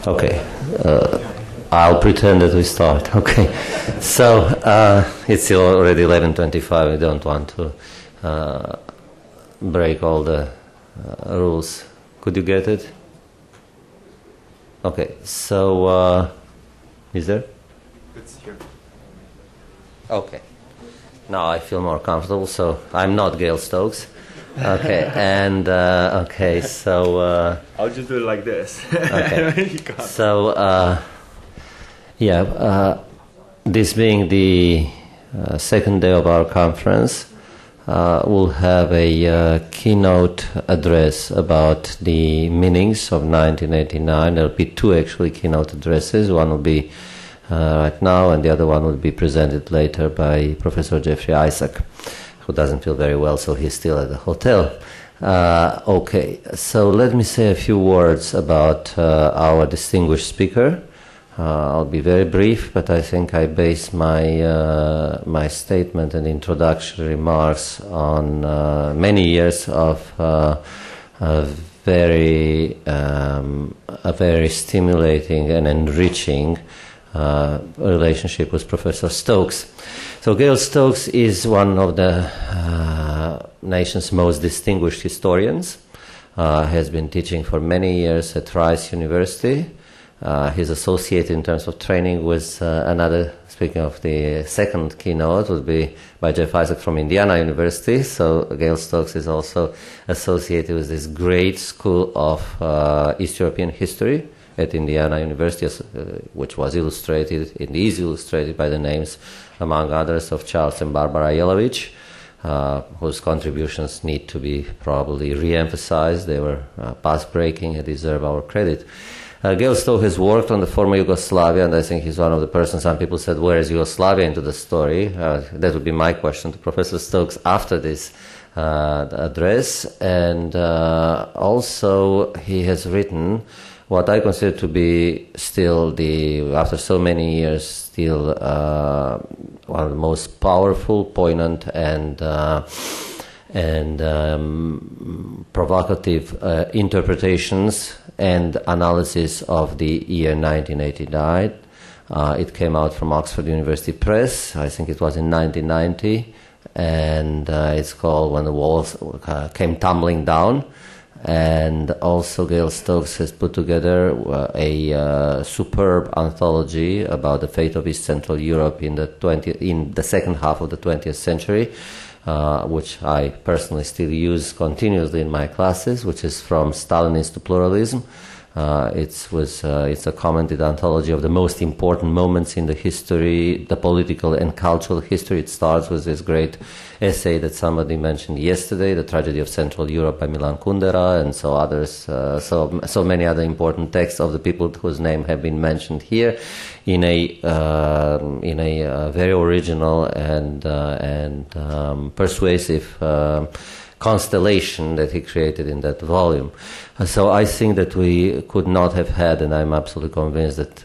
Okay, I'll pretend that we start. Okay, so it's still already 11:25. We don't want to break all the rules. Could you get it? Okay, so is there? It's here. Okay, now I feel more comfortable. So I'm not Gail Stokes. Okay, and okay, so I'll just do it like this. Okay, so this being the second day of our conference, we'll have a keynote address about the meanings of 1989. There'll be two actually keynote addresses. One will be right now, and the other one will be presented later by Professor Jeffrey Isaac, who doesn't feel very well, so he's still at the hotel. Okay, so let me say a few words about our distinguished speaker. I'll be very brief, but I think I base my my statement and introductory remarks on many years of a very stimulating and enriching relationship with Professor Stokes. So Gail Stokes is one of the nation's most distinguished historians. Has been teaching for many years at Rice University. He's associated in terms of training with another, speaking of the second keynote, would be by Jeff Isaac from Indiana University. So Gail Stokes is also associated with this great school of East European history at Indiana University, which was illustrated, it is illustrated by the names, among others, of Charles and Barbara Yelovich, whose contributions need to be probably re-emphasized. They were path-breaking and deserve our credit. Gail Stokes has worked on the former Yugoslavia, and I think he's one of the persons, some people said, where is Yugoslavia into the story? That would be my question to Professor Stokes after this address. And also he has written what I consider to be still after so many years, still one of the most powerful, poignant, and provocative interpretations and analysis of the year 1989. It came out from Oxford University Press. I think it was in 1990, and it's called When the Walls Came Tumbling Down. And also Gail Stokes has put together a superb anthology about the fate of East Central Europe in the second half of the 20th century, which I personally still use continuously in my classes, which is From Stalinist to Pluralism. It's a commented anthology of the most important moments in the history, the political and cultural history. It starts with this great essay that somebody mentioned yesterday, The Tragedy of Central Europe by Milan Kundera, and so others, so many other important texts of the people whose name have been mentioned here, in a very original and persuasive constellation that he created in that volume. So I think that we could not have had, and I'm absolutely convinced that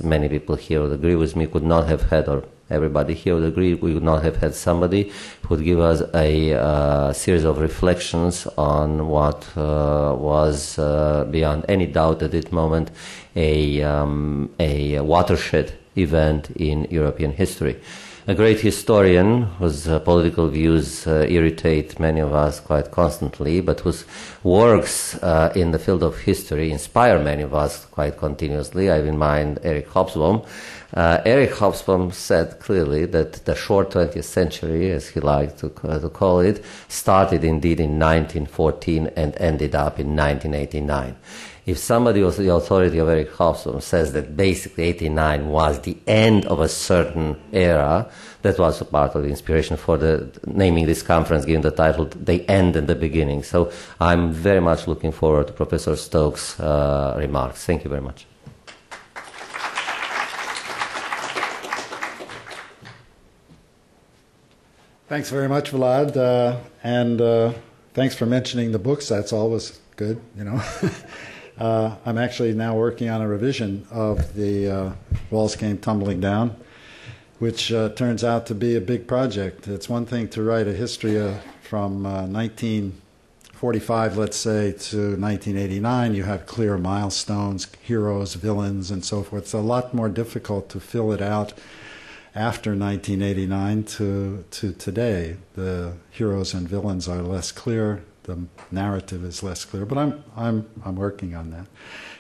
many people here would agree with me, could not have had, or everybody here would agree, we would not have had somebody who would give us a series of reflections on what was beyond any doubt at that moment a watershed event in European history. A great historian whose political views irritate many of us quite constantly, but whose works in the field of history inspire many of us quite continuously. I have in mind Erich Hobsbawm. Erich Hobsbawm said clearly that the short 20th century, as he liked to call it, started indeed in 1914 and ended up in 1989. If somebody with the authority of Erich Hobsbawm says that basically 89 was the end of a certain era, that was a part of the inspiration for naming this conference, giving the title The End and the Beginning. So I'm very much looking forward to Professor Stokes' remarks. Thank you very much. Thanks very much, Vlad, and thanks for mentioning the books. That's always good, you know. I'm actually now working on a revision of the Walls Came Tumbling Down, which turns out to be a big project. It's one thing to write a history from 1914 45, let's say, to 1989, you have clear milestones, heroes, villains, and so forth. It's a lot more difficult to fill it out after 1989 to today. The heroes and villains are less clear. The narrative is less clear, but I'm working on that.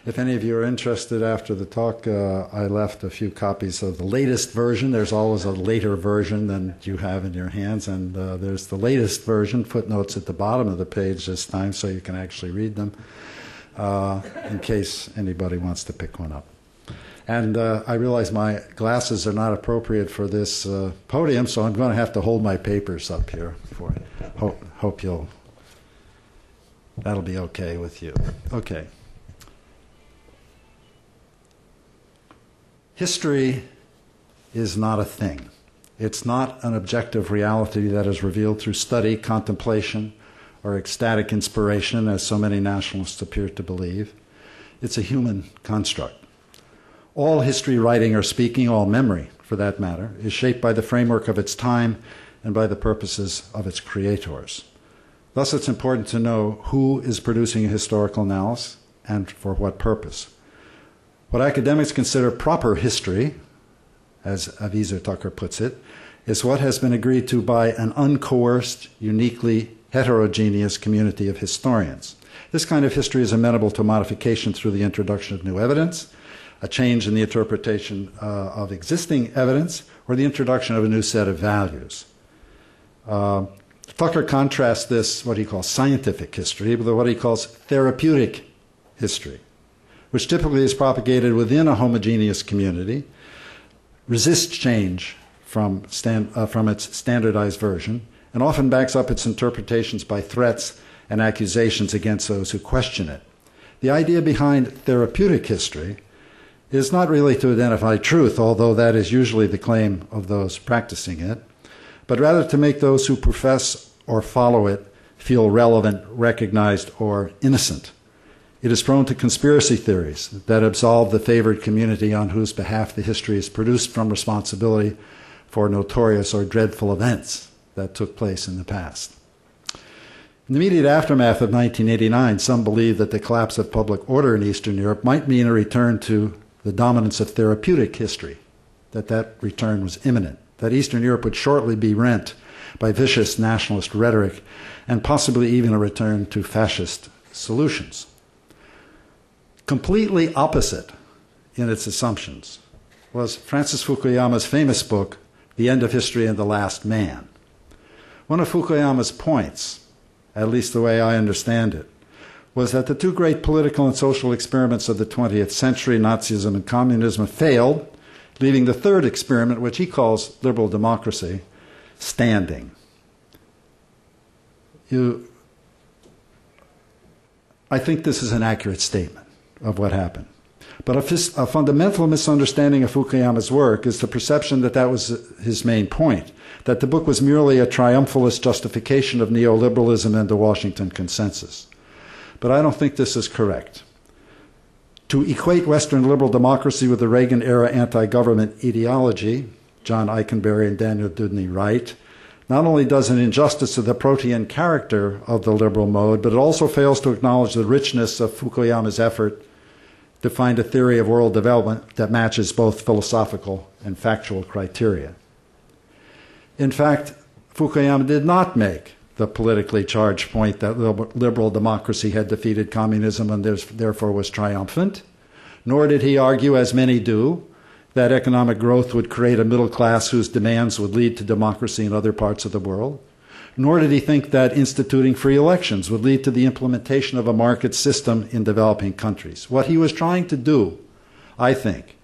If any of you are interested after the talk, I left a few copies of the latest version. There's always a later version than you have in your hands, and there's the latest version, footnotes at the bottom of the page this time, so you can actually read them, in case anybody wants to pick one up. And I realize my glasses are not appropriate for this podium, so I'm going to have to hold my papers up here for it. Hope that'll be okay with you. Okay. History is not a thing. It's not an objective reality that is revealed through study, contemplation, or ecstatic inspiration, as so many nationalists appear to believe. It's a human construct. All history writing or speaking, all memory for that matter, is shaped by the framework of its time and by the purposes of its creators. Thus, it's important to know who is producing a historical analysis and for what purpose. What academics consider proper history, as Aviezer Tucker puts it, is what has been agreed to by an uncoerced, uniquely heterogeneous community of historians. This kind of history is amenable to modification through the introduction of new evidence, a change in the interpretation of existing evidence, or the introduction of a new set of values. Tucker contrasts this, what he calls scientific history, with what he calls therapeutic history, which typically is propagated within a homogeneous community, resists change from its standardized version, and often backs up its interpretations by threats and accusations against those who question it. The idea behind therapeutic history is not really to identify truth, although that is usually the claim of those practicing it, but rather to make those who profess or follow it feel relevant, recognized, or innocent. It is prone to conspiracy theories that absolve the favored community on whose behalf the history is produced from responsibility for notorious or dreadful events that took place in the past. In the immediate aftermath of 1989, some believed that the collapse of public order in Eastern Europe might mean a return to the dominance of therapeutic history, that return was imminent, that Eastern Europe would shortly be rent by vicious nationalist rhetoric, and possibly even a return to fascist solutions. Completely opposite in its assumptions was Francis Fukuyama's famous book, The End of History and the Last Man. One of Fukuyama's points, at least the way I understand it, was that the two great political and social experiments of the 20th century, Nazism and communism, failed, leaving the third experiment, which he calls liberal democracy, standing. I think this is an accurate statement of what happened. But a fundamental misunderstanding of Fukuyama's work is the perception that that was his main point, that the book was merely a triumphalist justification of neoliberalism and the Washington Consensus. But I don't think this is correct. To equate Western liberal democracy with the Reagan-era anti-government ideology, John Eikenberry and Daniel Dudney write, not only does an injustice to the protean character of the liberal mode, but it also fails to acknowledge the richness of Fukuyama's effort to find a theory of world development that matches both philosophical and factual criteria. In fact, Fukuyama did not make the politically charged point that liberal democracy had defeated communism and therefore was triumphant, nor did he argue, as many do, that economic growth would create a middle class whose demands would lead to democracy in other parts of the world, nor did he think that instituting free elections would lead to the implementation of a market system in developing countries. What he was trying to do, I think,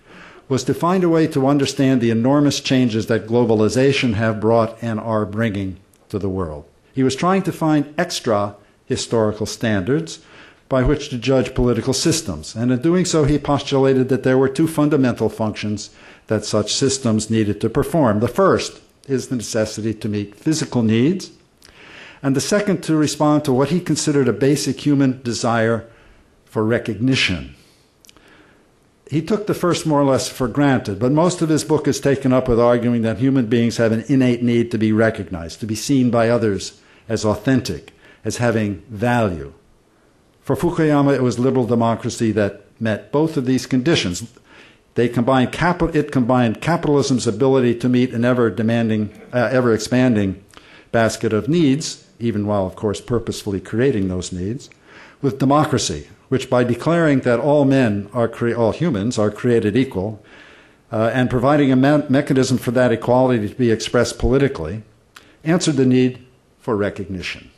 was to find a way to understand the enormous changes that globalization have brought and are bringing to the world. He was trying to find extra historical standards by which to judge political systems, and in doing so he postulated that there were two fundamental functions that such systems needed to perform. The first is the necessity to meet physical needs, and the second to respond to what he considered a basic human desire for recognition. He took the first more or less for granted, but most of his book is taken up with arguing that human beings have an innate need to be recognized, to be seen by others as authentic, as having value. For Fukuyama, it was liberal democracy that met both of these conditions. It combined capitalism's ability to meet an ever-expanding basket of needs, even while, of course, purposefully creating those needs, with democracy, which by declaring that all humans are created equal, and providing a mechanism for that equality to be expressed politically, answered the need for recognition.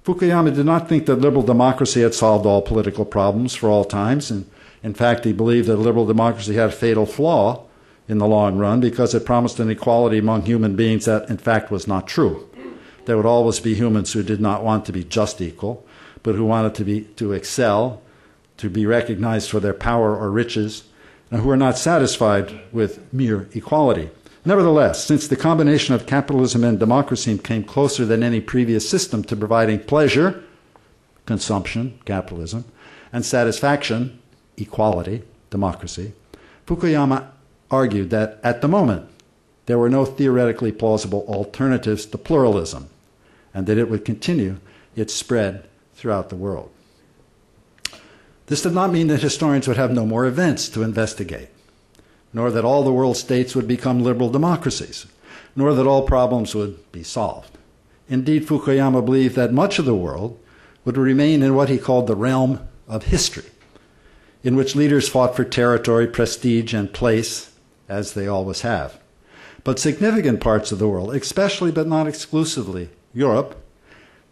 Fukuyama did not think that liberal democracy had solved all political problems for all times, and in fact, he believed that liberal democracy had a fatal flaw in the long run because it promised an equality among human beings that, in fact, was not true. There would always be humans who did not want to be just equal, but who wanted to excel, to be recognized for their power or riches, and who were not satisfied with mere equality. Nevertheless, since the combination of capitalism and democracy came closer than any previous system to providing pleasure, consumption, capitalism, and satisfaction, equality, democracy, Fukuyama argued that at the moment there were no theoretically plausible alternatives to pluralism, and that it would continue its spread throughout the world. This did not mean that historians would have no more events to investigate, nor that all the world states would become liberal democracies, nor that all problems would be solved. Indeed, Fukuyama believed that much of the world would remain in what he called the realm of history, in which leaders fought for territory, prestige, and place, as they always have. But significant parts of the world, especially but not exclusively Europe,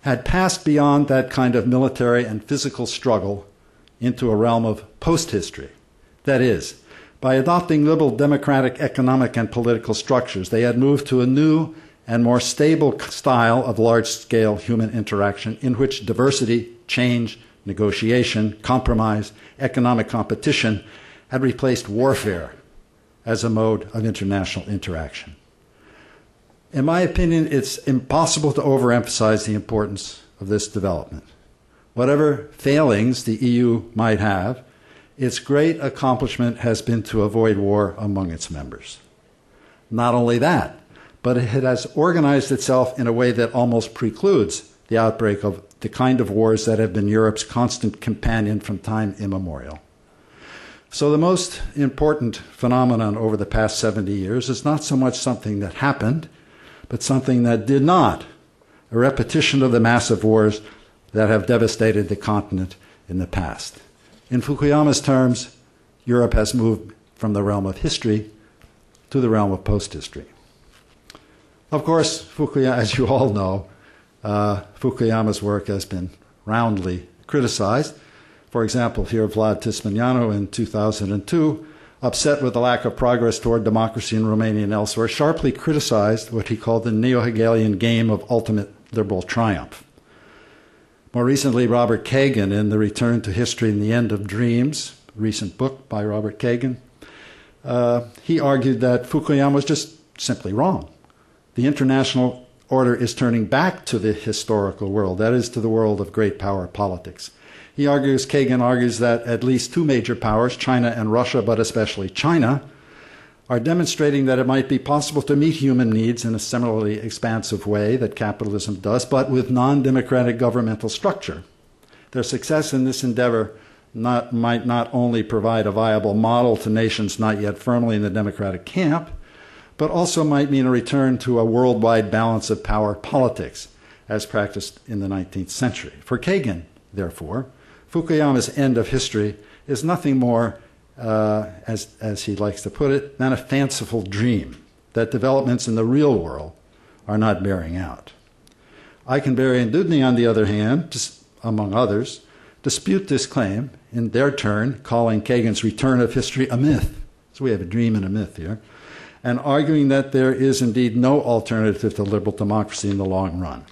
had passed beyond that kind of military and physical struggle into a realm of post-history. That is, by adopting liberal democratic economic and political structures, they had moved to a new and more stable style of large-scale human interaction in which diversity, change, negotiation, compromise, economic competition had replaced warfare as a mode of international interaction. In my opinion, it's impossible to overemphasize the importance of this development. Whatever failings the EU might have, its great accomplishment has been to avoid war among its members. Not only that, but it has organized itself in a way that almost precludes the outbreak of the kind of wars that have been Europe's constant companion from time immemorial. So the most important phenomenon over the past 70 years is not so much something that happened, but something that did not, a repetition of the massive wars that have devastated the continent in the past. In Fukuyama's terms, Europe has moved from the realm of history to the realm of post-history. Of course, Fukuyama, as you all know, Fukuyama's work has been roundly criticized. For example, here Vlad Tismanianu in 2002, upset with the lack of progress toward democracy in Romania and elsewhere, sharply criticized what he called the neo-Hegelian game of ultimate liberal triumph. More recently, Robert Kagan, in The Return to History and the End of Dreams, a recent book by Robert Kagan, he argued that Fukuyama was just simply wrong. The international order is turning back to the historical world, that is, to the world of great power politics. Kagan argues that at least two major powers, China and Russia, but especially China, are demonstrating that it might be possible to meet human needs in a similarly expansive way that capitalism does, but with non-democratic governmental structure. Their success in this endeavor might not only provide a viable model to nations not yet firmly in the democratic camp, but also might mean a return to a worldwide balance of power politics as practiced in the 19th century. For Kagan, therefore, Fukuyama's end of history is nothing more, as he likes to put it, than a fanciful dream that developments in the real world are not bearing out. Eikenberry and Dudney, on the other hand, among others, dispute this claim, in their turn calling Kagan's return of history a myth. So we have a dream and a myth here, and arguing that there is indeed no alternative to liberal democracy in the long run.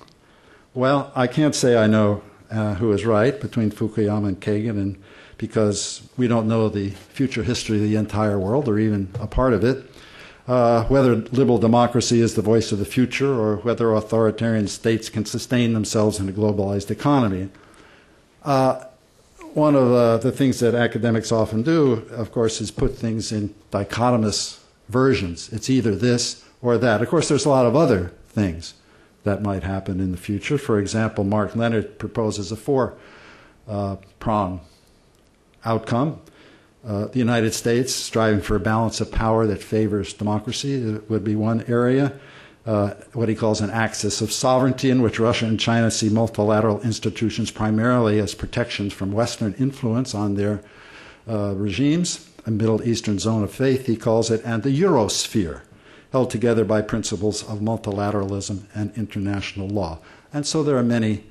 Well, I can't say I know who is right between Fukuyama and Kagan, and because we don't know the future history of the entire world, or even a part of it, whether liberal democracy is the voice of the future, or whether authoritarian states can sustain themselves in a globalized economy. One of the things that academics often do, of course, is put things in dichotomous versions. It's either this or that. Of course, there's a lot of other things that might happen in the future. For example, Mark Leonard proposes a four-prong outcome. The United States striving for a balance of power that favors democracy would be one area. What he calls an axis of sovereignty, in which Russia and China see multilateral institutions primarily as protections from Western influence on their regimes. A Middle Eastern zone of faith, he calls it, and the Eurosphere, held together by principles of multilateralism and international law. And so there are many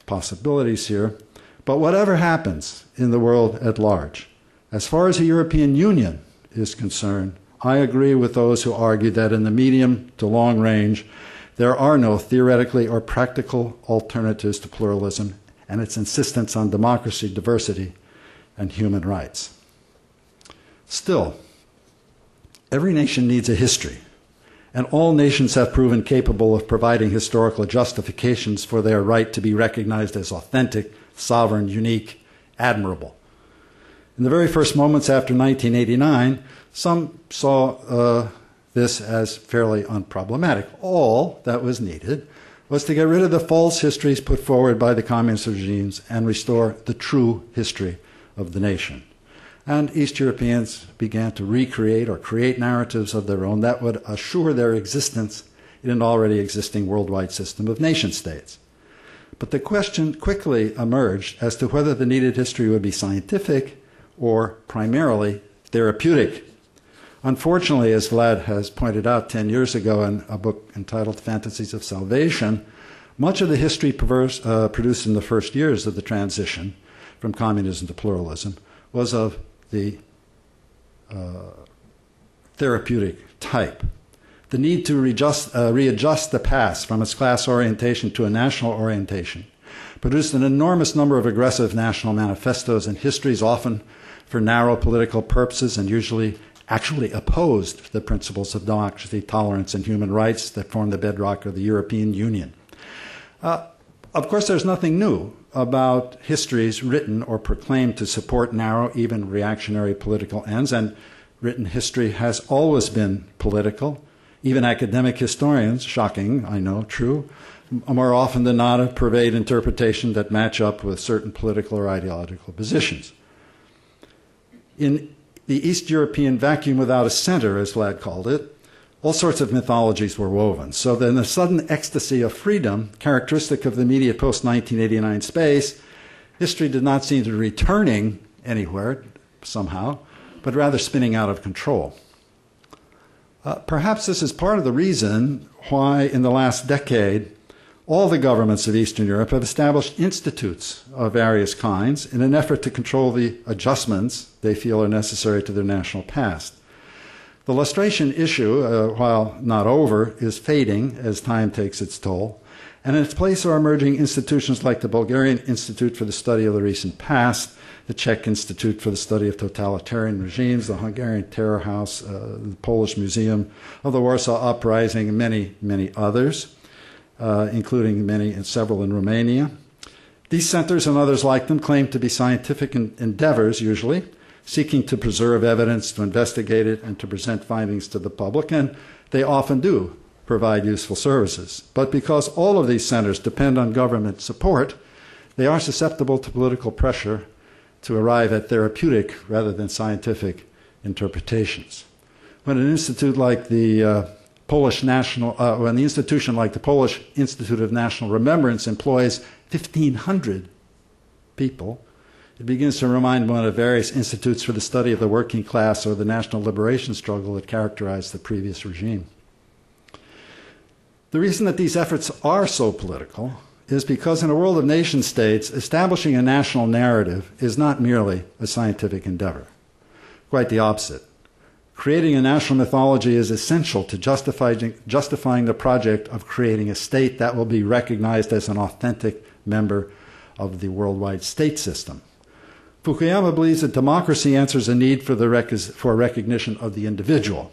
possibilities here. But whatever happens in the world at large, as far as the European Union is concerned, I agree with those who argue that in the medium to long range, there are no theoretically or practical alternatives to pluralism and its insistence on democracy, diversity, and human rights. Still, every nation needs a history, and all nations have proven capable of providing historical justifications for their right to be recognized as authentic, sovereign, unique, admirable. In the very first moments after 1989, some saw this as fairly unproblematic. All that was needed was to get rid of the false histories put forward by the communist regimes and restore the true history of the nation. And East Europeans began to recreate or create narratives of their own that would assure their existence in an already existing worldwide system of nation-states. But the question quickly emerged as to whether the needed history would be scientific or primarily therapeutic. Unfortunately, as Vlad has pointed out 10 years ago in a book entitled Fantasies of Salvation, much of the history produced in the first years of the transition from communism to pluralism was of the therapeutic type. The need to readjust the past from its class orientation to a national orientation produced an enormous number of aggressive national manifestos and histories, often for narrow political purposes, and usually actually opposed the principles of democracy, tolerance, and human rights that form the bedrock of the European Union. Of course, there's nothing new about histories written or proclaimed to support narrow, even reactionary political ends, and written history has always been political. Even academic historians, shocking, I know, true, more often than not pervade interpretation that match up with certain political or ideological positions. In the East European vacuum without a center, as Vlad called it, all sorts of mythologies were woven, so that in the sudden ecstasy of freedom, characteristic of the immediate post-1989 space, history did not seem to be returning anywhere, somehow, but rather spinning out of control. Perhaps this is part of the reason why, in the last decade, all the governments of Eastern Europe have established institutes of various kinds in an effort to control the adjustments they feel are necessary to their national past. The lustration issue, while not over, is fading as time takes its toll, and in its place are emerging institutions like the Bulgarian Institute for the Study of the Recent Past, the Czech Institute for the Study of Totalitarian Regimes, the Hungarian Terror House, the Polish Museum of the Warsaw Uprising, and many, many others, including many and several in Romania. These centers and others like them claim to be scientific endeavors, usually, seeking to preserve evidence, to investigate it, and to present findings to the public, and they often do provide useful services. But because all of these centers depend on government support, they are susceptible to political pressure to arrive at therapeutic rather than scientific interpretations. When an institute like the when the institution like the Polish Institute of National Remembrance employs 1,500 people, it begins to remind one of various institutes for the study of the working class or the national liberation struggle that characterized the previous regime. The reason that these efforts are so political is because in a world of nation states, establishing a national narrative is not merely a scientific endeavor. Quite the opposite. Creating a national mythology is essential to justifying the project of creating a state that will be recognized as an authentic member of the worldwide state system. Fukuyama believes that democracy answers a need for recognition of the individual,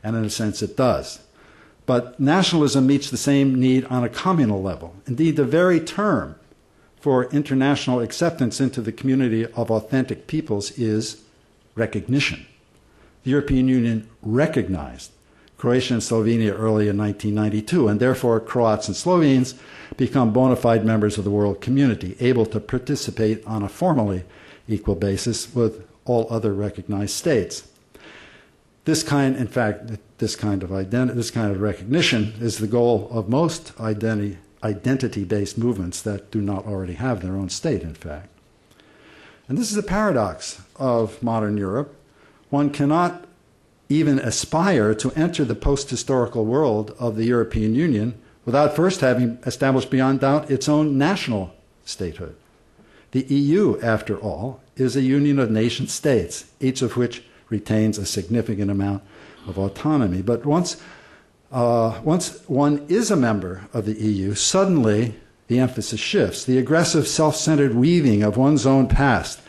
and in a sense it does. But nationalism meets the same need on a communal level. Indeed, the very term for international acceptance into the community of authentic peoples is recognition. The European Union recognized Croatia and Slovenia early in 1992, and therefore Croats and Slovenes become bona fide members of the world community, able to participate on a formally equal basis with all other recognized states. This kind of recognition is the goal of most identity-based movements that do not already have their own state, in fact. And this is a paradox of modern Europe. One cannot even aspire to enter the post-historical world of the European Union without first having established beyond doubt its own national statehood. The EU, after all, is a union of nation states, each of which retains a significant amount of autonomy. But once one is a member of the EU, suddenly the emphasis shifts. The aggressive, self-centered weaving of one's own past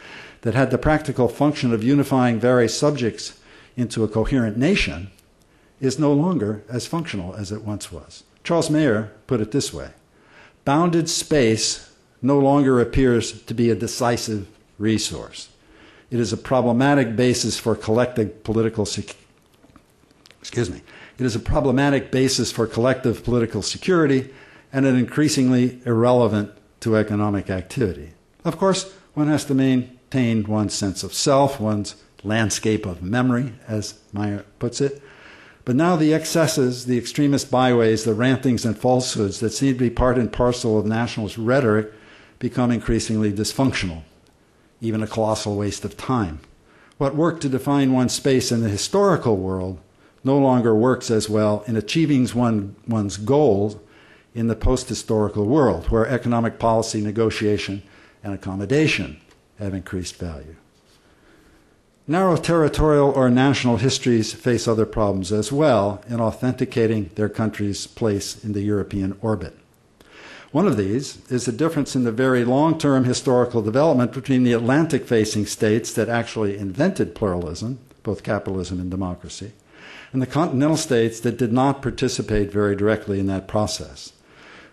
that had the practical function of unifying various subjects into a coherent nation is no longer as functional as it once was. Charles Mayer put it this way: bounded space no longer appears to be a decisive resource. It is a problematic basis for collective political security and an increasingly irrelevant to economic activity. Of course, one has to maintain one's sense of self, one's landscape of memory, as Meyer puts it. But now the excesses, the extremist byways, the rantings and falsehoods that seem to be part and parcel of nationalist rhetoric become increasingly dysfunctional, even a colossal waste of time. What worked to define one's space in the historical world no longer works as well in achieving one's goals in the post-historical world, where economic policy, negotiation, and accommodation have increased value. Narrow territorial or national histories face other problems as well in authenticating their country's place in the European orbit. One of these is the difference in the very long-term historical development between the Atlantic-facing states that actually invented pluralism, both capitalism and democracy, and the continental states that did not participate very directly in that process.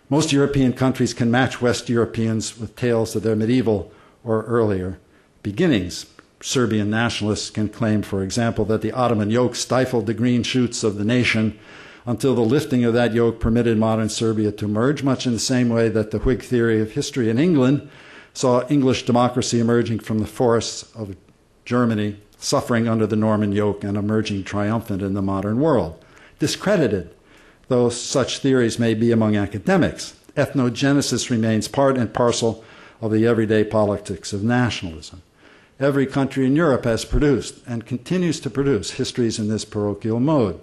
Most European countries can match West Europeans with tales of their medieval or earlier beginnings. Serbian nationalists can claim, for example, that the Ottoman yoke stifled the green shoots of the nation until the lifting of that yoke permitted modern Serbia to emerge, much in the same way that the Whig theory of history in England saw English democracy emerging from the forests of Germany, suffering under the Norman yoke and emerging triumphant in the modern world. Discredited, though such theories may be among academics, ethnogenesis remains part and parcel of the everyday politics of nationalism. Every country in Europe has produced and continues to produce histories in this parochial mode.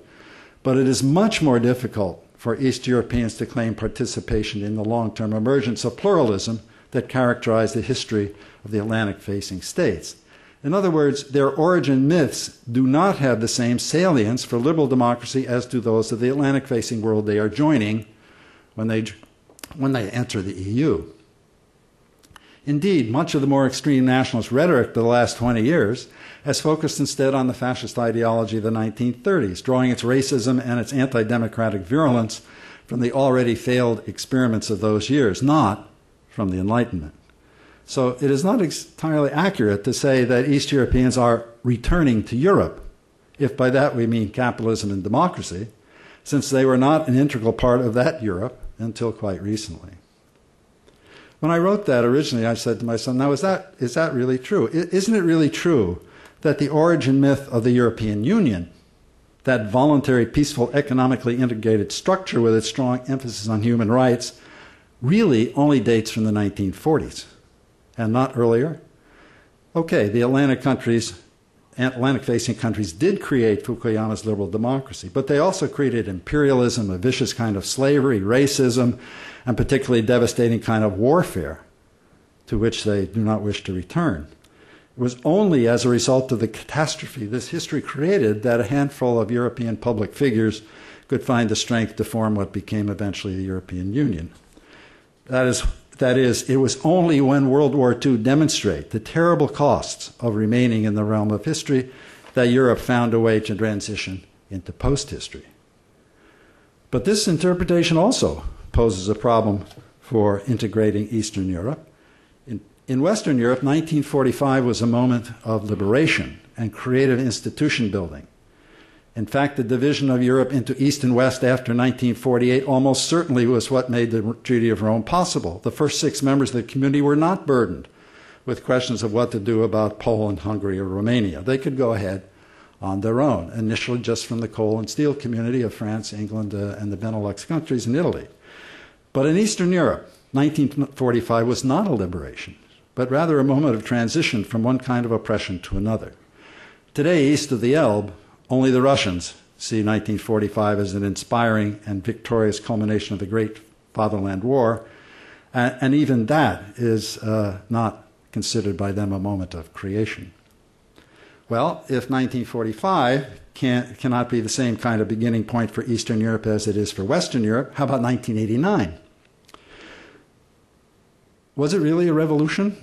But it is much more difficult for East Europeans to claim participation in the long-term emergence of pluralism that characterized the history of the Atlantic-facing states. In other words, their origin myths do not have the same salience for liberal democracy as do those of the Atlantic-facing world they are joining when they enter the EU. Indeed, much of the more extreme nationalist rhetoric of the last 20 years has focused instead on the fascist ideology of the 1930s, drawing its racism and its anti-democratic virulence from the already failed experiments of those years, not from the Enlightenment. So it is not entirely accurate to say that East Europeans are returning to Europe, if by that we mean capitalism and democracy, since they were not an integral part of that Europe until quite recently. When I wrote that originally, I said to myself, now is that really true? Isn't it really true that the origin myth of the European Union, that voluntary, peaceful, economically integrated structure with its strong emphasis on human rights, really only dates from the 1940s and not earlier? Okay, the Atlantic-facing countries did create Fukuyama's liberal democracy, but they also created imperialism, a vicious kind of slavery, racism, and particularly devastating kind of warfare to which they do not wish to return. It was only as a result of the catastrophe this history created that a handful of European public figures could find the strength to form what became eventually the European Union. That is, it was only when World War II demonstrated the terrible costs of remaining in the realm of history that Europe found a way to transition into post-history. But this interpretation also poses a problem for integrating Eastern Europe. In Western Europe, 1945 was a moment of liberation and creative institution building. In fact, the division of Europe into East and West after 1948 almost certainly was what made the Treaty of Rome possible. The first 6 members of the community were not burdened with questions of what to do about Poland, Hungary, or Romania. They could go ahead on their own, initially just from the coal and steel community of France, England, and the Benelux countries and Italy. But in Eastern Europe, 1945 was not a liberation, but rather a moment of transition from one kind of oppression to another. Today, east of the Elbe, only the Russians see 1945 as an inspiring and victorious culmination of the Great Fatherland War, and even that is not considered by them a moment of creation. Well, if 1945 cannot be the same kind of beginning point for Eastern Europe as it is for Western Europe, how about 1989? Was it really a revolution?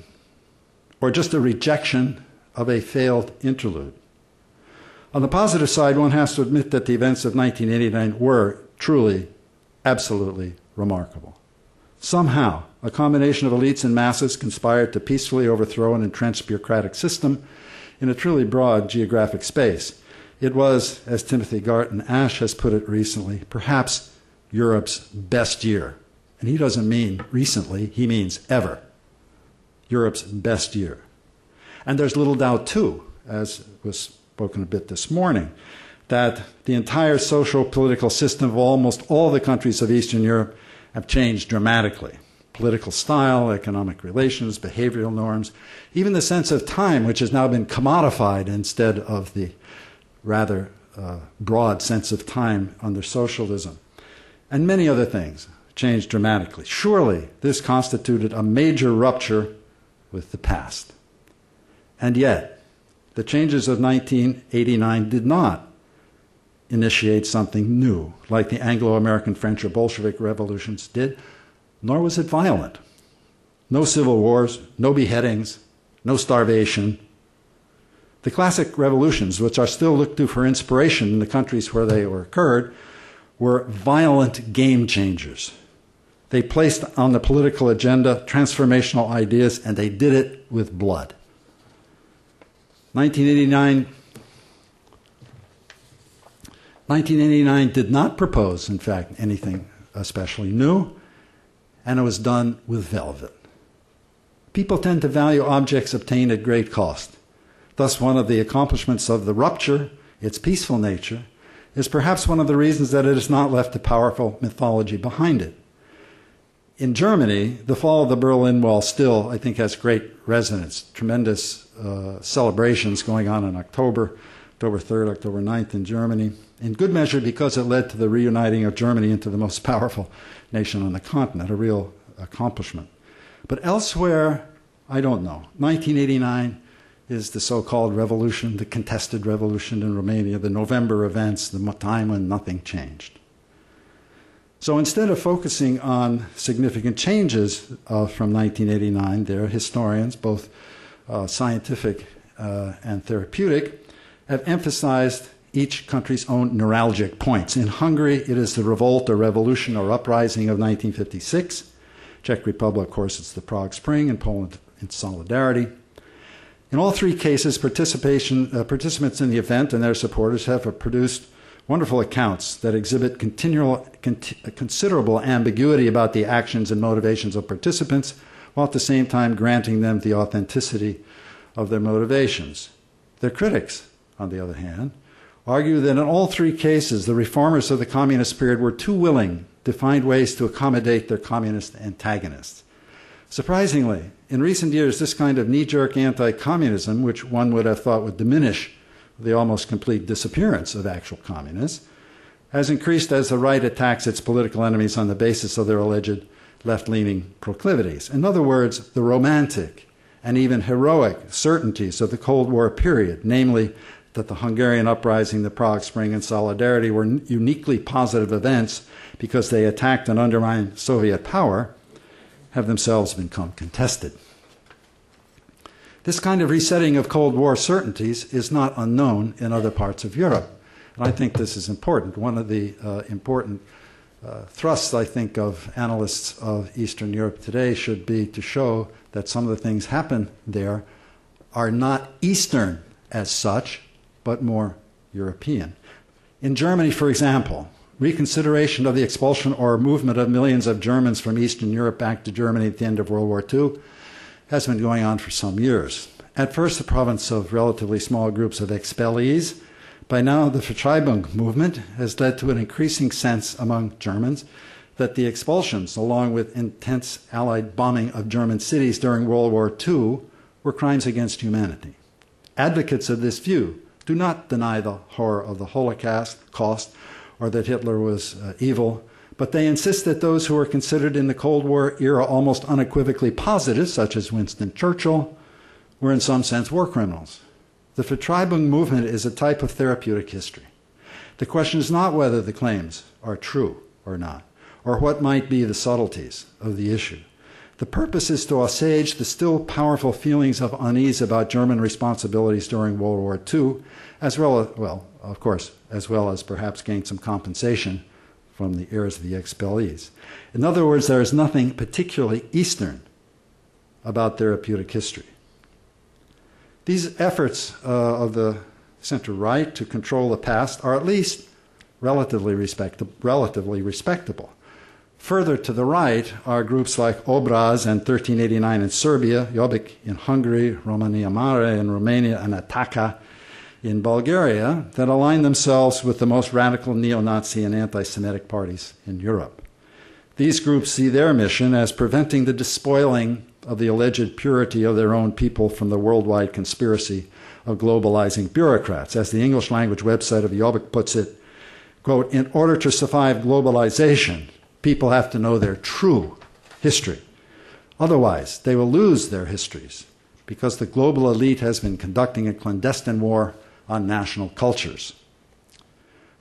Or just a rejection of a failed interlude? On the positive side, one has to admit that the events of 1989 were truly, absolutely remarkable. Somehow, a combination of elites and masses conspired to peacefully overthrow an entrenched bureaucratic system in a truly broad geographic space. It was, as Timothy Garton Ash has put it recently, perhaps Europe's best year. And he doesn't mean recently, he means ever. Europe's best year. And there's little doubt, too, as was spoken a bit this morning, that the entire social political system of almost all the countries of Eastern Europe have changed dramatically. Political style, economic relations, behavioral norms, even the sense of time, which has now been commodified instead of the rather broad sense of time under socialism, and many other things changed dramatically. Surely this constituted a major rupture with the past. And yet, the changes of 1989 did not initiate something new, like the Anglo-American, French, or Bolshevik revolutions did, nor was it violent. No civil wars, no beheadings, no starvation. The classic revolutions, which are still looked to for inspiration in the countries where they occurred, were violent game changers. They placed on the political agenda transformational ideas, and they did it with blood. 1989 did not propose, in fact, anything especially new, and it was done with velvet. People tend to value objects obtained at great cost. Thus, one of the accomplishments of the rupture, its peaceful nature, is perhaps one of the reasons that it has not left a powerful mythology behind it. In Germany, the fall of the Berlin Wall still, I think, has great resonance. Tremendous celebrations going on in October 3rd, October 9th in Germany, in good measure because it led to the reuniting of Germany into the most powerful nation on the continent, a real accomplishment. But elsewhere, I don't know. 1989 is the so-called revolution, the contested revolution in Romania, the November events, the time when nothing changed. So instead of focusing on significant changes from 1989, there are historians, both scientific and therapeutic, have emphasized each country's own neuralgic points. In Hungary, it is the revolt or revolution or uprising of 1956. Czech Republic, of course, it's the Prague Spring, and Poland in solidarity. In all 3 cases, participants in the event and their supporters have produced wonderful accounts that exhibit considerable ambiguity about the actions and motivations of participants, while at the same time granting them the authenticity of their motivations. Their critics, on the other hand, argue that in all 3 cases, the reformers of the communist period were too willing to find ways to accommodate their communist antagonists. Surprisingly, in recent years, this kind of knee-jerk anti-communism, which one would have thought would diminish the almost complete disappearance of actual communists, has increased as the right attacks its political enemies on the basis of their alleged left-leaning proclivities. In other words, the romantic and even heroic certainties of the Cold War period, namely that the Hungarian uprising, the Prague Spring, and Solidarity were uniquely positive events because they attacked and undermined Soviet power, have themselves become contested. This kind of resetting of Cold War certainties is not unknown in other parts of Europe. And I think this is important. One of the important thrusts, I think, of analysts of Eastern Europe today should be to show that some of the things happen there are not Eastern as such, but more European. In Germany, for example, reconsideration of the expulsion or movement of millions of Germans from Eastern Europe back to Germany at the end of World War II has been going on for some years. At first, a province of relatively small groups of expellees. By now, the Vertreibung movement has led to an increasing sense among Germans that the expulsions, along with intense Allied bombing of German cities during World War II, were crimes against humanity. Advocates of this view do not deny the horror of the Holocaust or that Hitler was evil, but they insist that those who were considered in the Cold War era almost unequivocally positive, such as Winston Churchill, were in some sense war criminals. The Vertreibung movement is a type of therapeutic history. The question is not whether the claims are true or not, or what might be the subtleties of the issue. The purpose is to assuage the still powerful feelings of unease about German responsibilities during World War II, as well as perhaps gain some compensation from the heirs of the expellees. In other words, there is nothing particularly Eastern about therapeutic history. These efforts of the center-right to control the past are at least relatively respectable. Further to the right are groups like Obraz and 1389 in Serbia, Jobbik in Hungary, Romania Mare in Romania, and Ataka in Bulgaria that align themselves with the most radical neo-Nazi and anti-Semitic parties in Europe. These groups see their mission as preventing the despoiling of the alleged purity of their own people from the worldwide conspiracy of globalizing bureaucrats. As the English language website of Jobbik puts it, quote, in order to survive globalization, people have to know their true history. Otherwise, they will lose their histories because the global elite has been conducting a clandestine war on national cultures.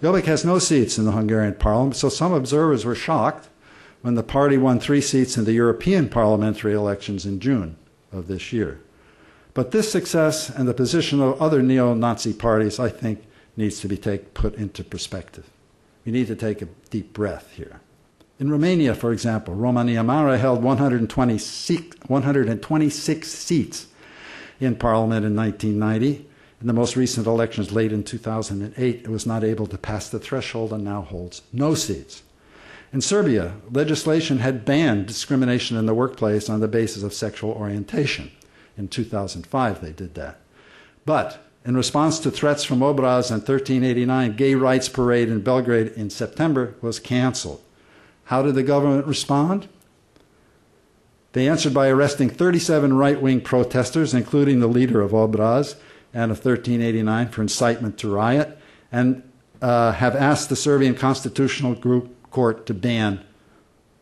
Jobbik has no seats in the Hungarian parliament, so some observers were shocked when the party won 3 seats in the European parliamentary elections in June of this year. But this success and the position of other neo-Nazi parties, I think, needs to be put into perspective. We need to take a deep breath here. In Romania, for example, Romania Mare held 126 seats in parliament in 1990. In the most recent elections late in 2008, it was not able to pass the threshold and now holds no seats. In Serbia, legislation had banned discrimination in the workplace on the basis of sexual orientation. In 2005, they did that. But in response to threats from Obraz and 1389, Gay Rights Parade in Belgrade in September was canceled. How did the government respond? They answered by arresting 37 right-wing protesters, including the leader of Obraz and of 1389 for incitement to riot, and have asked the Serbian Constitutional Court to ban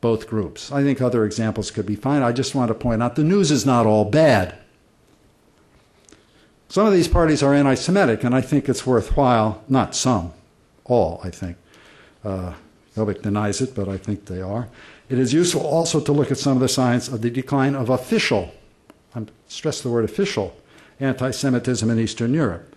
both groups. I think other examples could be fine. I just want to point out the news is not all bad. Some of these parties are anti-Semitic, and I think it's worthwhile, not some, all, I think. Jobbik denies it, but I think they are. It is useful also to look at some of the signs of the decline of official, I stress the word official, anti-Semitism in Eastern Europe.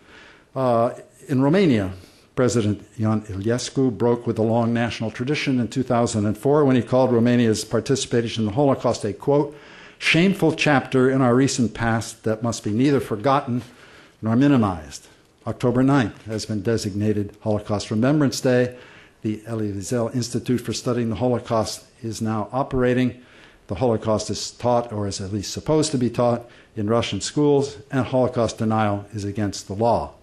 In Romania, President Ion Iliescu broke with the long national tradition in 2004 when he called Romania's participation in the Holocaust a, quote, shameful chapter in our recent past that must be neither forgotten nor minimized. October 9th has been designated Holocaust Remembrance Day. The Elie Wiesel Institute for Studying the Holocaust is now operating. The Holocaust is taught, or is at least supposed to be taught, in Russian schools, and Holocaust denial is against the law.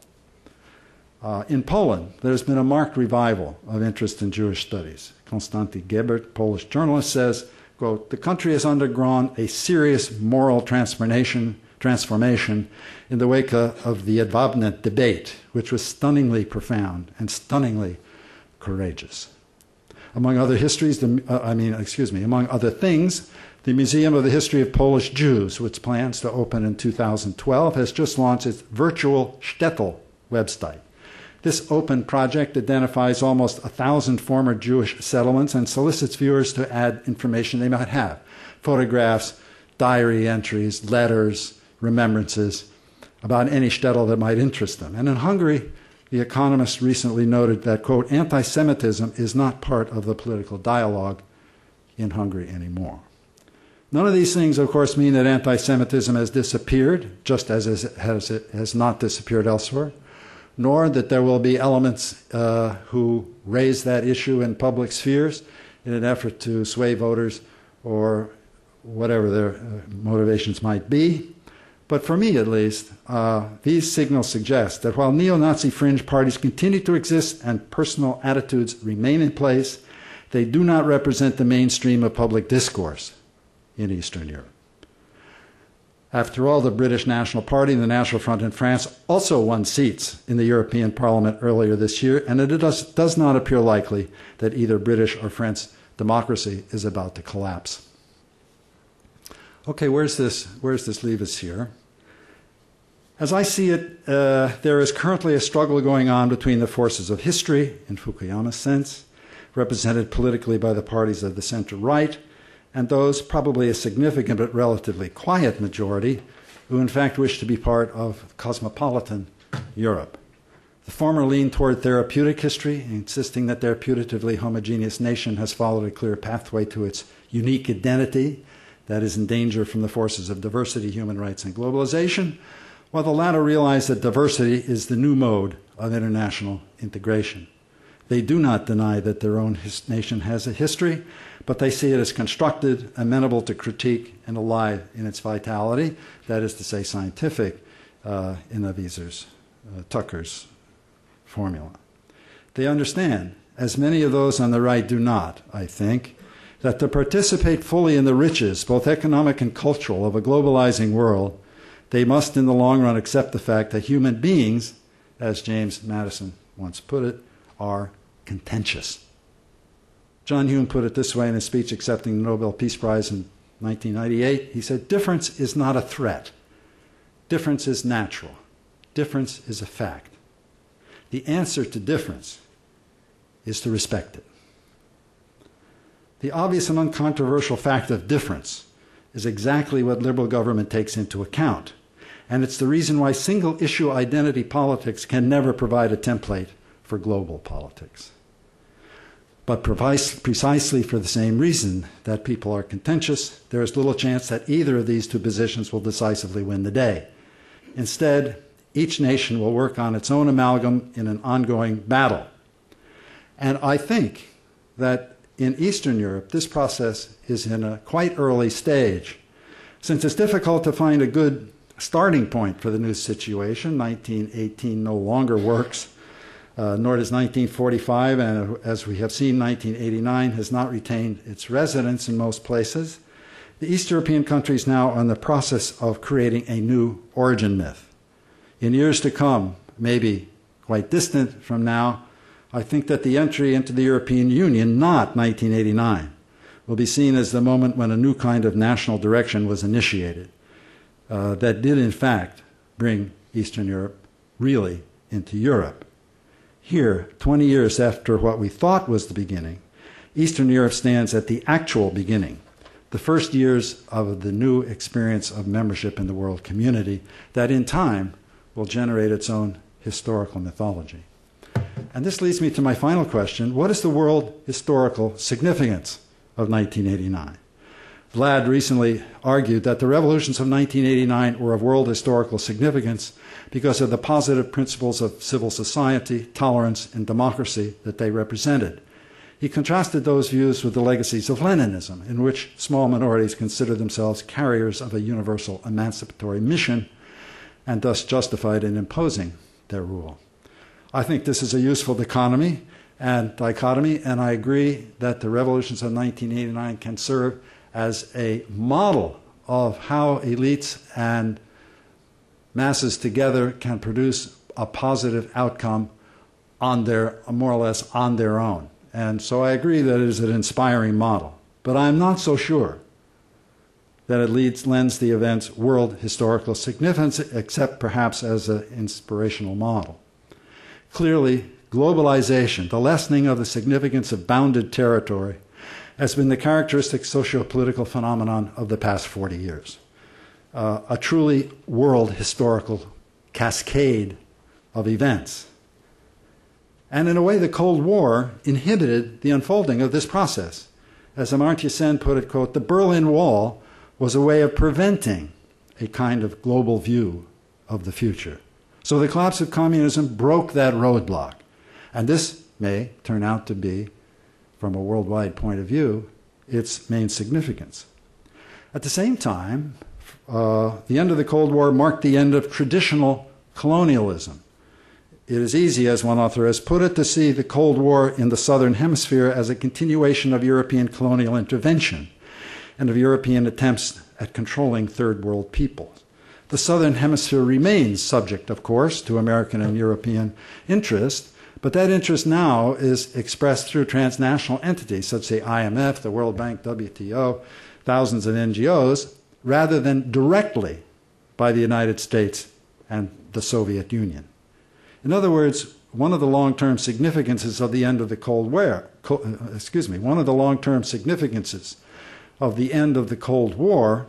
In Poland, there's been a marked revival of interest in Jewish studies. Konstanty Gebert, Polish journalist, says, quote, the country has undergone a serious moral transformation in the wake of the Jedwabne debate, which was stunningly profound and stunningly courageous. Among other among other things, the Museum of the History of Polish Jews, which plans to open in 2012, has just launched its virtual shtetl website. This open project identifies almost 1,000 former Jewish settlements and solicits viewers to add information they might have, photographs, diary entries, letters, remembrances about any shtetl that might interest them. And in Hungary, The Economist recently noted that, quote, anti-Semitism is not part of the political dialogue in Hungary anymore. None of these things, of course, mean that anti-Semitism has disappeared, just as it has not disappeared elsewhere, nor that there will be elements who raise that issue in public spheres in an effort to sway voters or whatever their motivations might be. But for me, at least, these signals suggest that while neo-Nazi fringe parties continue to exist and personal attitudes remain in place, they do not represent the mainstream of public discourse in Eastern Europe. After all, the British National Party and the National Front in France also won seats in the European Parliament earlier this year, and it does not appear likely that either British or French democracy is about to collapse. Okay, where's this leave us here? As I see it, there is currently a struggle going on between the forces of history, in Fukuyama's sense, represented politically by the parties of the center-right, and those, probably a significant but relatively quiet majority, who in fact wish to be part of cosmopolitan Europe. The former lean toward therapeutic history, insisting that their putatively homogeneous nation has followed a clear pathway to its unique identity that is in danger from the forces of diversity, human rights, and globalization, while the latter realize that diversity is the new mode of international integration. They do not deny that their own nation has a history, but they see it as constructed, amenable to critique, and alive in its vitality, that is to say, scientific, in Avieser's, Tucker's formula. They understand, as many of those on the right do not, I think, that to participate fully in the riches, both economic and cultural, of a globalizing world, they must in the long run accept the fact that human beings, as James Madison once put it, are contentious. John Hume put it this way in his speech accepting the Nobel Peace Prize in 1998. He said, "Difference is not a threat. Difference is natural. Difference is a fact. The answer to difference is to respect it." The obvious and uncontroversial fact of difference is exactly what liberal government takes into account, and it's the reason why single-issue identity politics can never provide a template for global politics. But precisely for the same reason that people are contentious, there is little chance that either of these two positions will decisively win the day. Instead, each nation will work on its own amalgam in an ongoing battle. And I think that in Eastern Europe, this process is in a quite early stage. Since it's difficult to find a good starting point for the new situation, 1918 no longer works, nor does 1945, and as we have seen, 1989 has not retained its resonance in most places. The East European countries now are in the process of creating a new origin myth. In years to come, maybe quite distant from now, I think that the entry into the European Union, not 1989, will be seen as the moment when a new kind of national direction was initiated that did in fact bring Eastern Europe really into Europe. Here, 20 years after what we thought was the beginning, Eastern Europe stands at the actual beginning, the first years of the new experience of membership in the world community that in time will generate its own historical mythology. And this leads me to my final question. What is the world historical significance of 1989? Vlad recently argued that the revolutions of 1989 were of world historical significance because of the positive principles of civil society, tolerance, and democracy that they represented. He contrasted those views with the legacies of Leninism, in which small minorities consider themselves carriers of a universal emancipatory mission and thus justified in imposing their rule. I think this is a useful dichotomy, and I agree that the revolutions of 1989 can serve as a model of how elites and masses together can produce a positive outcome on their, more or less on their own. And so I agree that it is an inspiring model. But I'm not so sure that it lends the events world historical significance, except perhaps as an inspirational model. Clearly, globalization, the lessening of the significance of bounded territory, has been the characteristic socio-political phenomenon of the past 40 years. A truly world historical cascade of events. And in a way, the Cold War inhibited the unfolding of this process. As Amartya Sen put it, quote, "The Berlin Wall was a way of preventing a kind of global view of the future." So the collapse of communism broke that roadblock. And this may turn out to be, from a worldwide point of view, its main significance. At the same time, the end of the Cold War marked the end of traditional colonialism. It is easy, as one author has put it, to see the Cold War in the Southern Hemisphere as a continuation of European colonial intervention and of European attempts at controlling Third World peoples. The Southern Hemisphere remains subject, of course, to American and European interest, but that interest now is expressed through transnational entities such as the IMF, the World Bank, WTO, thousands of NGOs, rather than directly by the United States and the Soviet Union. In other words, one of the long-term significances of the end of the Cold War, one of the long-term significances of the end of the Cold War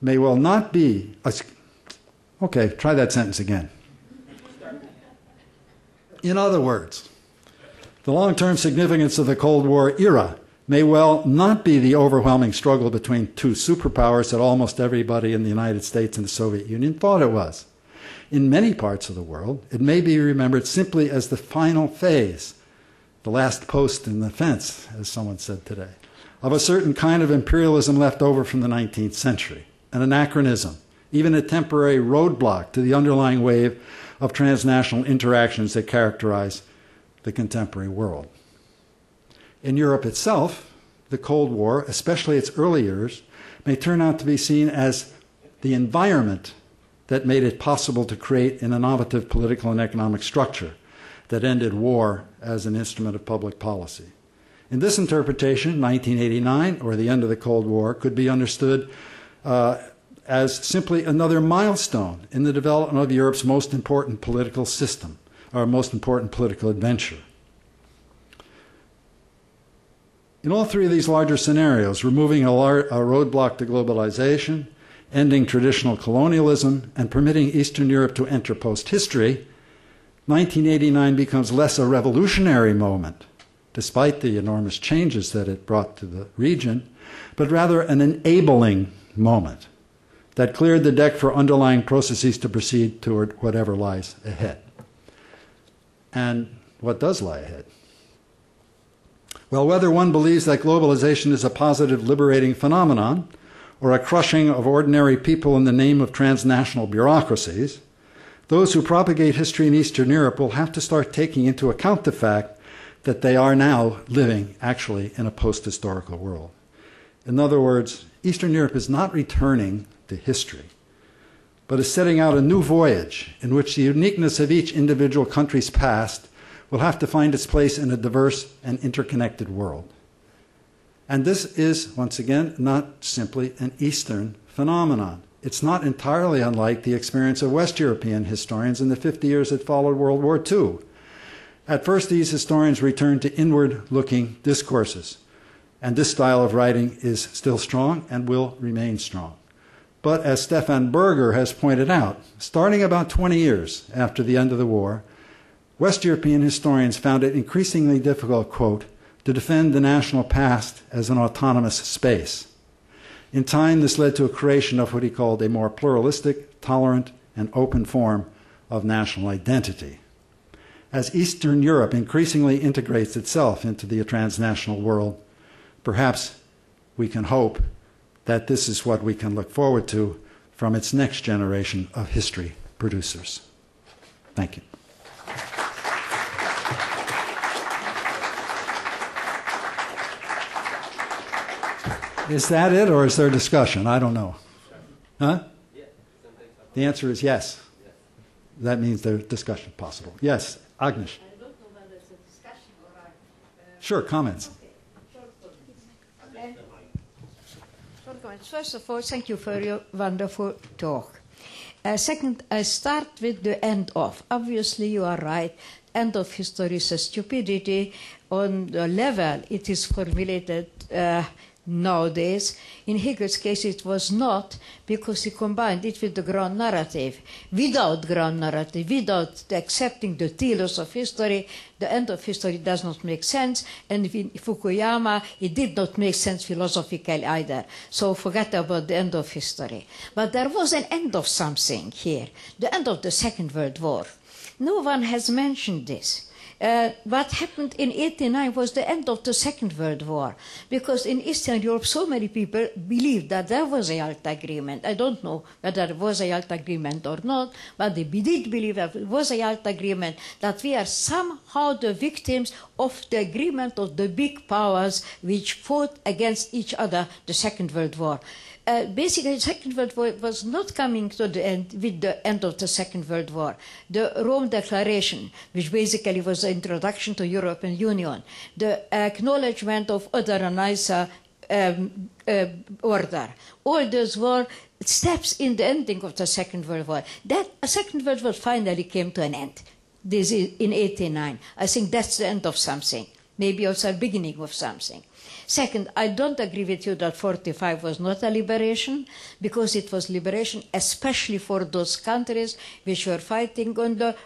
may well not be, okay, try that sentence again. In other words, the long-term significance of the Cold War era may well not be the overwhelming struggle between two superpowers that almost everybody in the United States and the Soviet Union thought it was. In many parts of the world, it may be remembered simply as the final phase, the last post in the fence, as someone said today, of a certain kind of imperialism left over from the 19th century, an anachronism, even a temporary roadblock to the underlying wave of transnational interactions that characterize the contemporary world. In Europe itself, the Cold War, especially its early years, may turn out to be seen as the environment that made it possible to create an innovative political and economic structure that ended war as an instrument of public policy. In this interpretation, 1989, or the end of the Cold War, could be understood as simply another milestone in the development of Europe's most important political system, or most important political adventure. In all three of these larger scenarios, removing a roadblock to globalization, ending traditional colonialism, and permitting Eastern Europe to enter post-history, 1989 becomes less a revolutionary moment, despite the enormous changes that it brought to the region, but rather an enabling moment that cleared the deck for underlying processes to proceed toward whatever lies ahead. And what does lie ahead? Well, whether one believes that globalization is a positive, liberating phenomenon, or a crushing of ordinary people in the name of transnational bureaucracies, those who propagate history in Eastern Europe will have to start taking into account the fact that they are now living, actually, in a post-historical world. In other words, Eastern Europe is not returning to history, but is setting out a new voyage in which the uniqueness of each individual country's past will have to find its place in a diverse and interconnected world. And this is, once again, not simply an Eastern phenomenon. It's not entirely unlike the experience of West European historians in the 50 years that followed World War II. At first, these historians returned to inward-looking discourses, and this style of writing is still strong and will remain strong. But as Stefan Berger has pointed out, starting about 20 years after the end of the war, West European historians found it increasingly difficult, quote, to defend the national past as an autonomous space. In time, this led to a creation of what he called a more pluralistic, tolerant, and open form of national identity. As Eastern Europe increasingly integrates itself into the transnational world, perhaps we can hope that this is what we can look forward to from its next generation of history producers. Thank you. Is that it, or is there discussion? I don't know. Huh? The answer is yes. That means there's discussion possible. Yes, Agnes. I don't know whether it's a discussion or Sure, comments. Okay. Short comments. First of all, thank you for your wonderful talk. Second, I start with the end of. Obviously, you are right. End of history is a stupidity. On the level it is formulated, nowadays. In Hegel's case, it was not, because he combined it with the ground narrative. Without ground narrative, without accepting the telos of history, the end of history does not make sense. And in Fukuyama, it did not make sense philosophically either. So forget about the end of history. But there was an end of something here, the end of the Second World War. No one has mentioned this. What happened in 1989 was the end of the Second World War, because in Eastern Europe so many people believed that there was a Yalta Agreement. I don't know whether there was a Yalta Agreement or not, but they did believe that it was a Yalta Agreement, that we are somehow the victims of the agreement of the big powers which fought against each other the Second World War. Basically, the Second World War was not coming to the end with the end of the Second World War. The Rome Declaration, which basically was the introduction to European Union, the acknowledgement of other and nicer order, all those were steps in the ending of the Second World War. That Second World War finally came to an end. This is in 1989. I think that's the end of something, maybe also the beginning of something. Second, I don't agree with you that 45 was not a liberation, because it was liberation especially for those countries which were fighting on the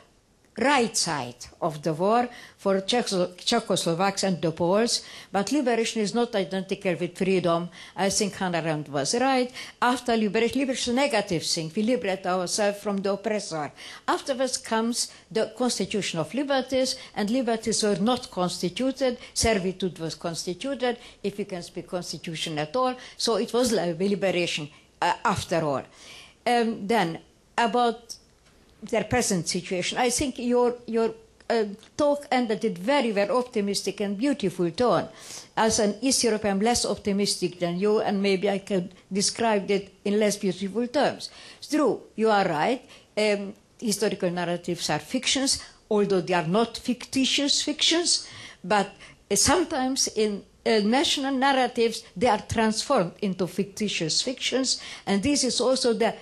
right side of the war, for Czechoslovaks and the Poles. But liberation is not identical with freedom. I think Hannah Arendt was right. After liberation, liberation is a negative thing. We liberate ourselves from the oppressor. Afterwards comes the Constitution of Liberties, and liberties were not constituted. Servitude was constituted, if you can speak constitution at all. So it was liberation after all. Then, about their present situation, I think your talk ended it very, very optimistic and beautiful tone. As an East European, I'm less optimistic than you, and maybe I can describe it in less beautiful terms. It's true, you are right. Historical narratives are fictions, although they are not fictitious fictions, but sometimes in national narratives, they are transformed into fictitious fictions, and this is also the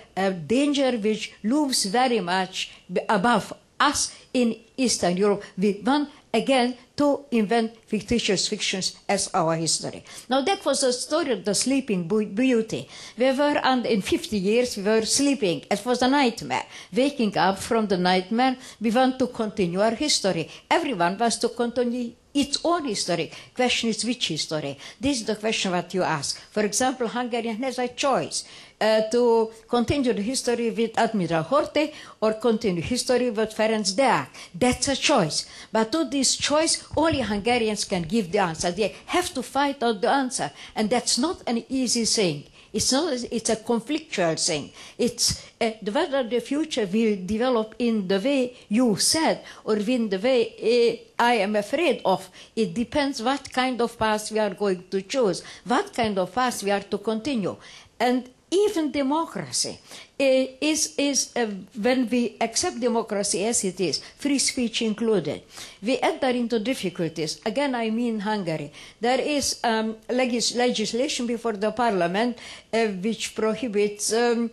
danger which looms very much above us in Eastern Europe. We want again to invent fictitious fictions as our history. Now that was the story of the Sleeping Beauty. We were, and in 50 years we were sleeping. It was a nightmare. Waking up from the nightmare, we want to continue our history. Everyone wants to continue its own history. Question is which history? This is the question that you ask. For example, Hungarian has a choice to continue the history with Admiral Horthy or continue history with Ferenc Deák. That's a choice. But to this choice, only Hungarians can give the answer. They have to fight out the answer. And that's not an easy thing. It's a conflictual thing. It's whether the future will develop in the way you said or in the way I am afraid of. It depends what kind of path we are going to choose, what kind of path we are to continue. And even democracy is when we accept democracy as it is, free speech included, we enter into difficulties. Again, I mean Hungary. There is legislation before the parliament which prohibits the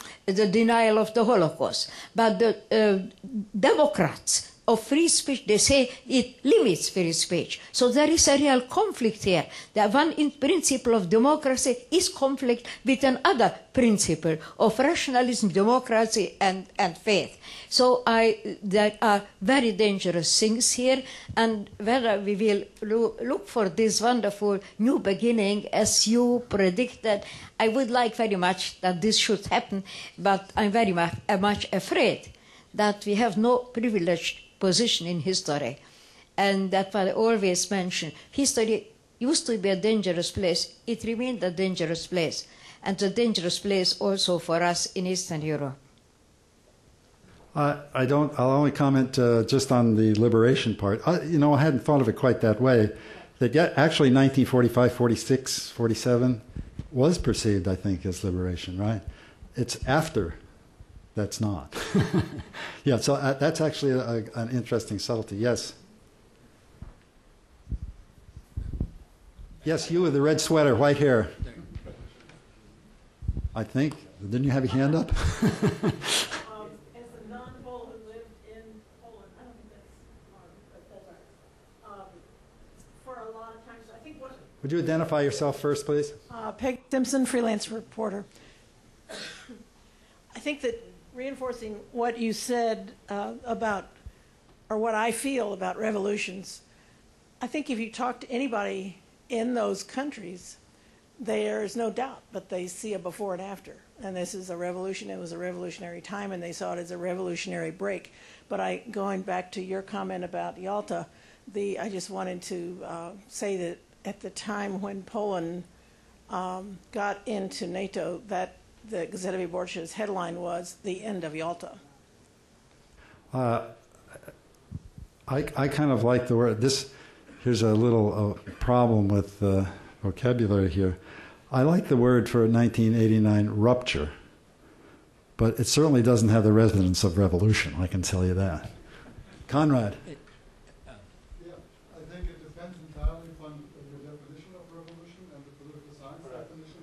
denial of the Holocaust. But the Democrats of free speech, they say it limits free speech. So there is a real conflict here. The one in principle of democracy is conflict with another principle of rationalism, democracy, and faith. So there are very dangerous things here, and whether we will look for this wonderful new beginning as you predicted, I would like very much that this should happen, but I'm very much afraid that we have no privileged position in history. And that's what I always mention. History used to be a dangerous place. It remained a dangerous place. And a dangerous place also for us in Eastern Europe. I'll only comment just on the liberation part. I hadn't thought of it quite that way. Actually 1945, 46, 47 was perceived, I think, as liberation, right? It's after that's not. Yeah, so that's actually an interesting subtlety. Yes. Yes, you with the red sweater, white hair. I think. Didn't you have your hand up? As a non-Pole who lived in Poland, I don't think that's but that's right. For a lot of times, I think Would you identify yourself first, please? Peg Simpson, freelance reporter. I think that reinforcing what you said about, or what I feel about revolutions, I think if you talk to anybody in those countries, there is no doubt, but they see a before and after. And this is a revolution. It was a revolutionary time, and they saw it as a revolutionary break. But going back to your comment about Yalta, I just wanted to say that at the time when Poland got into NATO, that the Gazeta Wyborcza's headline was "The End of Yalta." I kind of like the word. Here's a little problem with vocabulary here. I like the word for 1989, rupture, but it certainly doesn't have the resonance of revolution, I can tell you that. Conrad. Yeah, I think it depends entirely upon the definition of revolution and the political science definitions.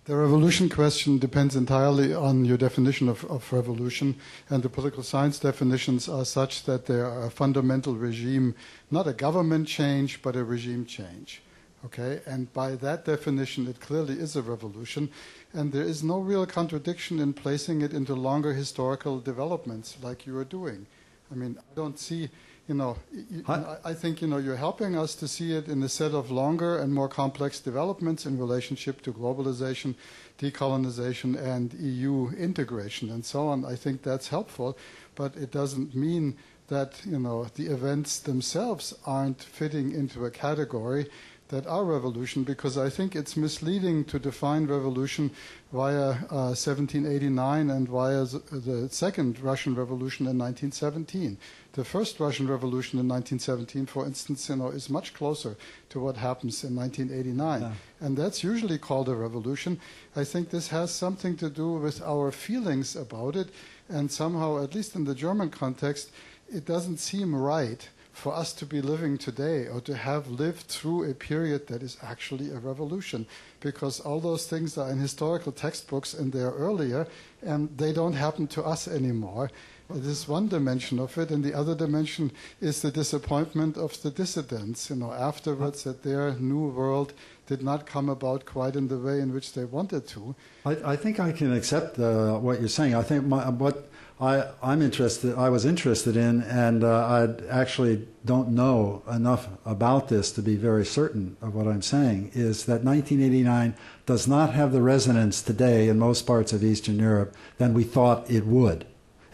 The revolution question depends entirely on your definition of revolution, and the political science definitions are such that they are a fundamental regime, not a government change, but a regime change. Okay, and by that definition, it clearly is a revolution, and there is no real contradiction in placing it into longer historical developments like you are doing. I mean, I don't see, I think, you're helping us to see it in a set of longer and more complex developments in relationship to globalization, decolonization, and EU integration, and so on. I think that's helpful, but it doesn't mean that, the events themselves aren't fitting into a category that are revolution, because I think it's misleading to define revolution via 1789 and via the second Russian Revolution in 1917. The first Russian Revolution in 1917, for instance, is much closer to what happens in 1989. Yeah. And that's usually called a revolution. I think this has something to do with our feelings about it, and somehow, at least in the German context, it doesn't seem right for us to be living today or to have lived through a period that is actually a revolution, because all those things are in historical textbooks and they're earlier, and they don't happen to us anymore. This is one dimension of it, and the other dimension is the disappointment of the dissidents, afterwards, that their new world did not come about quite in the way in which they wanted to. I think I can accept what you're saying. I think what I was interested in, and I actually don't know enough about this to be very certain of what I'm saying, is that 1989 does not have the resonance today in most parts of Eastern Europe than we thought it would.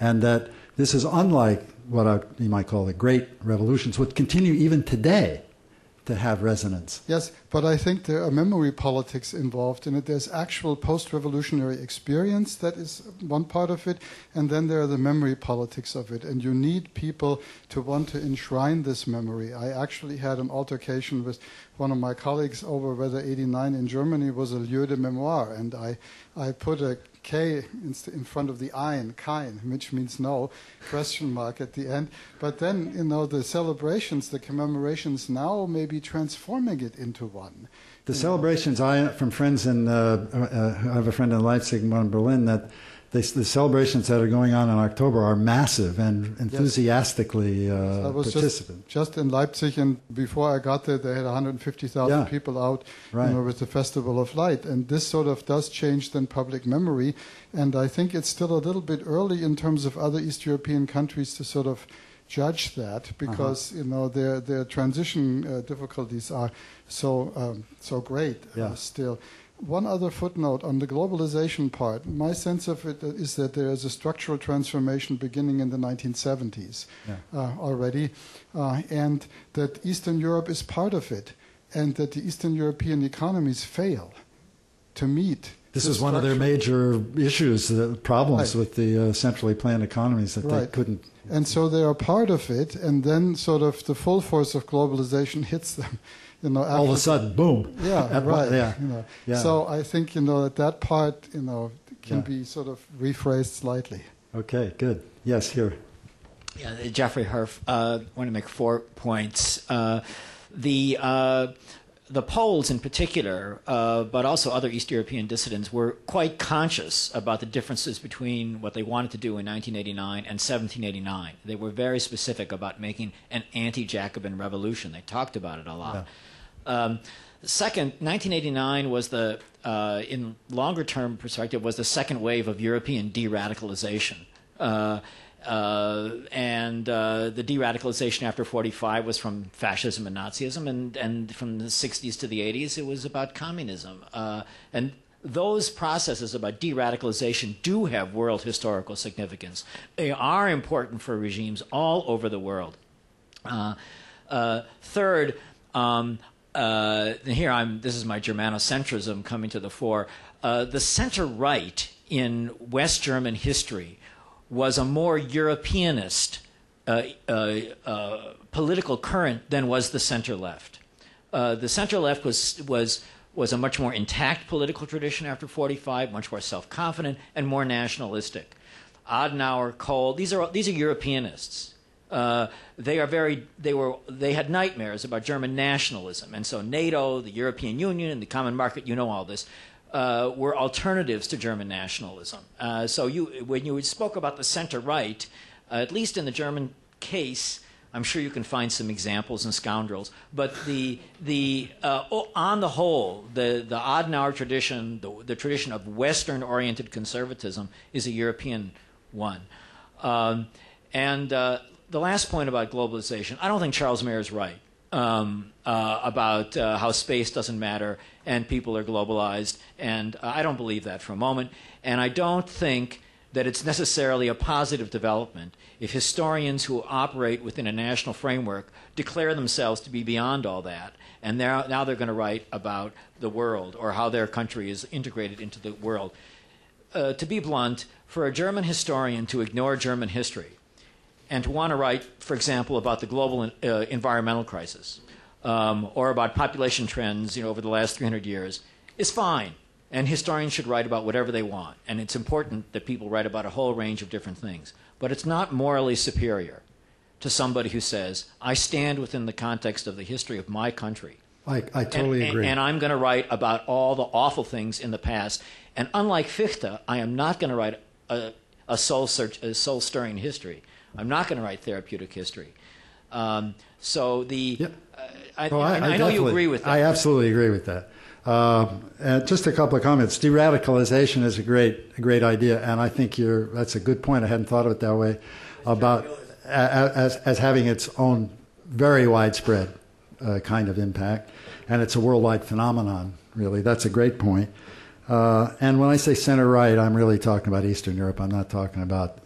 And that this is unlike what you might call the great revolutions, which continue even today to have resonance. Yes, but I think there are memory politics involved in it. There's actual post-revolutionary experience, that is one part of it, and then there are the memory politics of it. And you need people to want to enshrine this memory. I actually had an altercation with one of my colleagues over whether 89 in Germany was a lieu de mémoire, and I put a K in front of the ein, kein, which means no, question mark at the end. But then, the celebrations, the commemorations now may be transforming it into one. The celebrations, from friends I have a friend in Leipzig and one in Berlin, that the celebrations that are going on in October are massive and enthusiastically participant. Just in Leipzig, and before I got there, they had 150,000 people out with the Festival of Light. And this sort of does change then public memory. And I think it's still a little bit early in terms of other East European countries to sort of judge that, because their transition difficulties are so great still. One other footnote on the globalization part. My sense of it is that there is a structural transformation beginning in the 1970s already, and that Eastern Europe is part of it, and that the Eastern European economies fail to meet. This is one of their major issues, problems with the centrally planned economies, that they couldn't. And so they are part of it, and then sort of the full force of globalization hits them. All of a sudden, boom. Yeah, right. So I think, that part, can be sort of rephrased slightly. Okay, good. Yes, here. Yeah, Jeffrey Herf. Want to make 4 points. The the Poles in particular, but also other East European dissidents, were quite conscious about the differences between what they wanted to do in 1989 and 1789. They were very specific about making an anti-Jacobin revolution. They talked about it a lot. Yeah. Second, 1989 was in longer-term perspective, was the second wave of European de-radicalization. The de-radicalization after 45 was from fascism and Nazism, and from the 60s to the 80s, it was about communism. And those processes about de-radicalization do have world historical significance. They are important for regimes all over the world. Third, this is my Germanocentrism coming to the fore. The center-right in West German history was a more Europeanist political current than was the center-left. The center-left was a much more intact political tradition after 45, much more self-confident and more nationalistic. Adenauer, Kohl, these are Europeanists. They had nightmares about German nationalism, and so NATO, the European Union, and the common market, you know all this, were alternatives to German nationalism. So when you spoke about the center-right, at least in the German case, I'm sure you can find some examples in scoundrels, but on the whole, the Adenauer tradition, the tradition of Western-oriented conservatism, is a European one. The last point about globalization, I don't think Charles Mayer is right about how space doesn't matter and people are globalized, and I don't believe that for a moment. And I don't think that it's necessarily a positive development if historians who operate within a national framework declare themselves to be beyond all that, and now they're going to write about the world or how their country is integrated into the world. To be blunt, for a German historian to ignore German history and to want to write, for example, about the global environmental crisis or about population trends over the last 300 years is fine. And historians should write about whatever they want. And it's important that people write about a whole range of different things. But it's not morally superior to somebody who says, I stand within the context of the history of my country. I totally agree. And I'm going to write about all the awful things in the past. And unlike Fichte, I am not going to write a soul-stirring history. I'm not going to write therapeutic history. I know you agree with that. I absolutely agree with that. And just a couple of comments. De-radicalization is a great idea, and I think that's a good point. I hadn't thought of it that way, about as having its own very widespread kind of impact, and it's a worldwide phenomenon. Really, that's a great point. And when I say center right, I'm really talking about Eastern Europe. I'm not talking about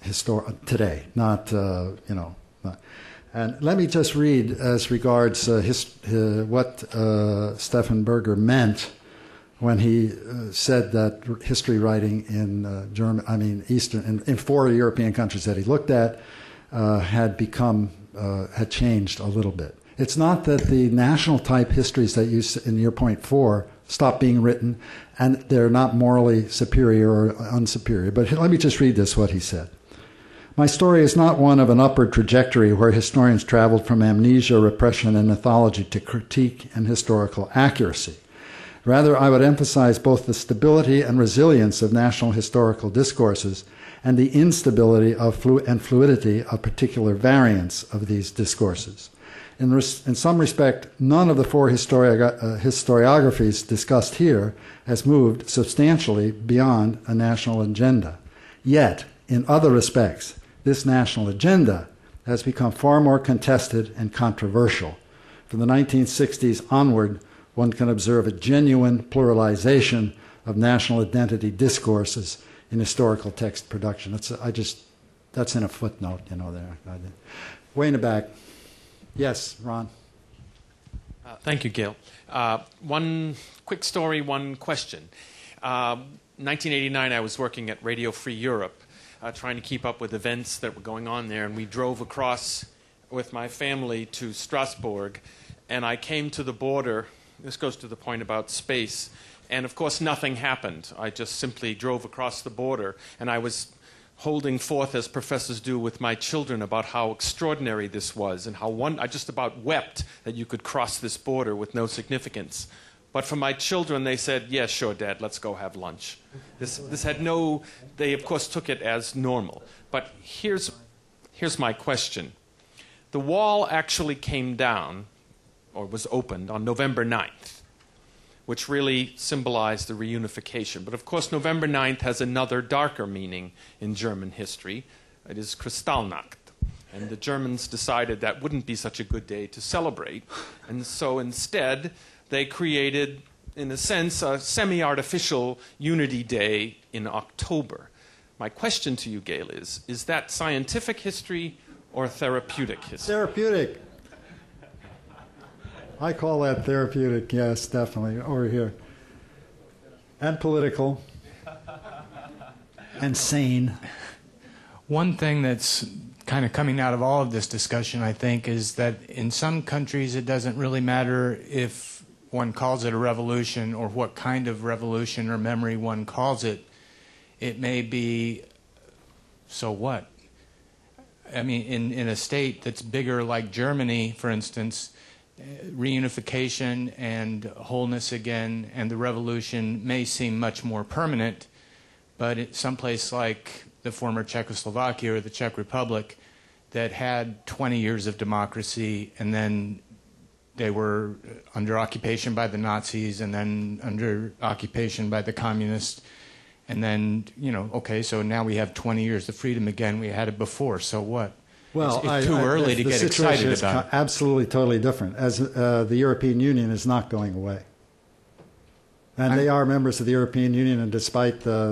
today. Not. And let me just read as regards what Stefan Berger meant when he said that history writing in Eastern, in 4 European countries that he looked at, had changed a little bit. It's not that the national type histories that you, in your point 4, stopped being written, and they're not morally superior or unsuperior. But let me just read what he said. My story is not one of an upward trajectory where historians traveled from amnesia, repression, and mythology to critique and historical accuracy. Rather, I would emphasize both the stability and resilience of national historical discourses and the instability and fluidity of particular variants of these discourses. In some respect, none of the 4 historiographies discussed here has moved substantially beyond a national agenda. Yet, in other respects, this national agenda has become far more contested and controversial. From the 1960s onward, one can observe a genuine pluralization of national identity discourses in historical text production. That's in a footnote, there. Way in the back. Yes, Ron. Thank you, Gil. One quick story, one question. 1989, I was working at Radio Free Europe, trying to keep up with events that were going on there, and we drove across with my family to Strasbourg, and I came to the border. This goes to the point about space, and of course nothing happened. I just simply drove across the border, and I was holding forth as professors do with my children about how extraordinary this was and how I just about wept that you could cross this border with no significance. But for my children, they said, yeah, sure, Dad, let's go have lunch. This had no, they of course took it as normal. But here's my question. The wall actually came down, or was opened, on November 9th, which really symbolized the reunification. But of course, November 9th has another darker meaning in German history. It is Kristallnacht. And the Germans decided that wouldn't be such a good day to celebrate. And so instead, they created, in a sense, a semi-artificial Unity Day in October. My question to you, Gail, is that scientific history or therapeutic history? Therapeutic. I call that therapeutic, yes, definitely, over here. And political. And sane. One thing that's kind of coming out of all of this discussion, I think, is that in some countries it doesn't really matter if one calls it a revolution or what kind of revolution or memory one calls it. It may be, so what? I mean, in a state that's bigger like Germany, for instance, reunification and wholeness again and the revolution may seem much more permanent, but someplace like the former Czechoslovakia or the Czech Republic that had 20 years of democracy, and then they were under occupation by the Nazis, and then under occupation by the communists, and then, you know, okay, so now we have 20 years of freedom again. We had it before, so what? Well, it's too early to get excited about it. The situation is absolutely, totally different, as the European Union is not going away. And they are members of the European Union, and despite their,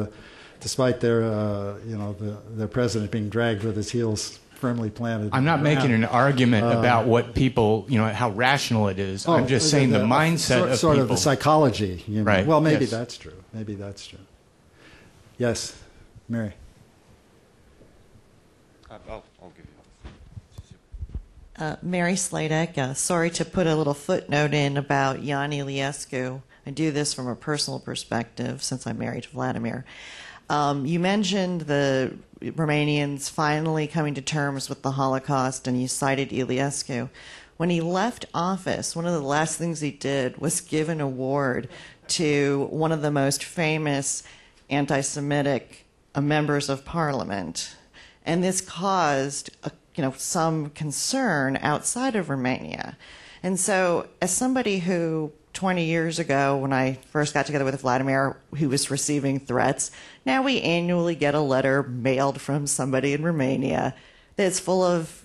their president being dragged with his heels firmly planted. I'm not making an argument about what people, how rational it is. I'm just saying the mindset of sort people. of the psychology. Right. Well, maybe yes. that's true. Maybe that's true. Yes, Mary. I'll give you. Mary Sladek, sorry to put a little footnote in about Jan Iliescu. I do this from a personal perspective since I'm married to Vladimir. You mentioned the Romanians finally coming to terms with the Holocaust, and you cited Iliescu. When he left office, one of the last things he did was give an award to one of the most famous anti-Semitic members of parliament. And this caused some concern outside of Romania. And so as somebody who 20 years ago, when I first got together with Vladimir, who was receiving threats, now we annually get a letter mailed from somebody in Romania that's full of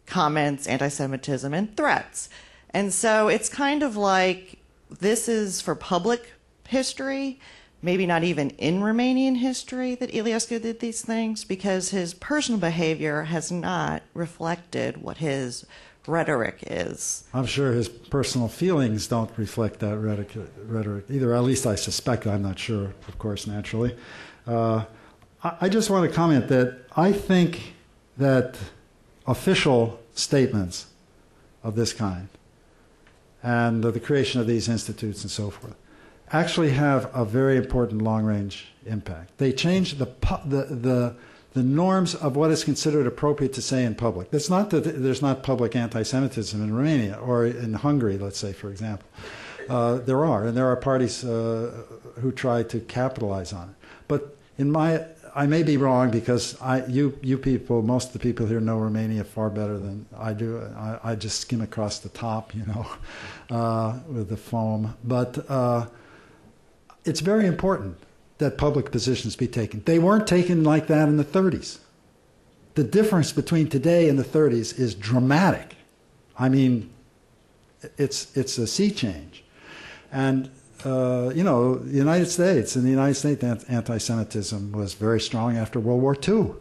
comments, anti-Semitism, and threats. And so it's kind of like this is for public history, maybe not even in Romanian history that Iliescu did these things, because his personal behavior has not reflected what his rhetoric is. I'm sure his personal feelings don't reflect that rhetoric either. At least I suspect. I'm not sure, of course, naturally. I just want to comment that I think that official statements of this kind and the creation of these institutes and so forth actually have a very important long-range impact. They change the norms of what is considered appropriate to say in public. It's not that there's not public anti-Semitism in Romania or in Hungary, let's say, for example. There are, and there are parties who try to capitalize on it. But I may be wrong because you people, most of the people here know Romania far better than I do. I just skim across the top, with the foam. But it's very important that public positions be taken. They weren't taken like that in the 30s. The difference between today and the 30s is dramatic. I mean, it's a sea change. And, the United States, anti-Semitism was very strong after World War II.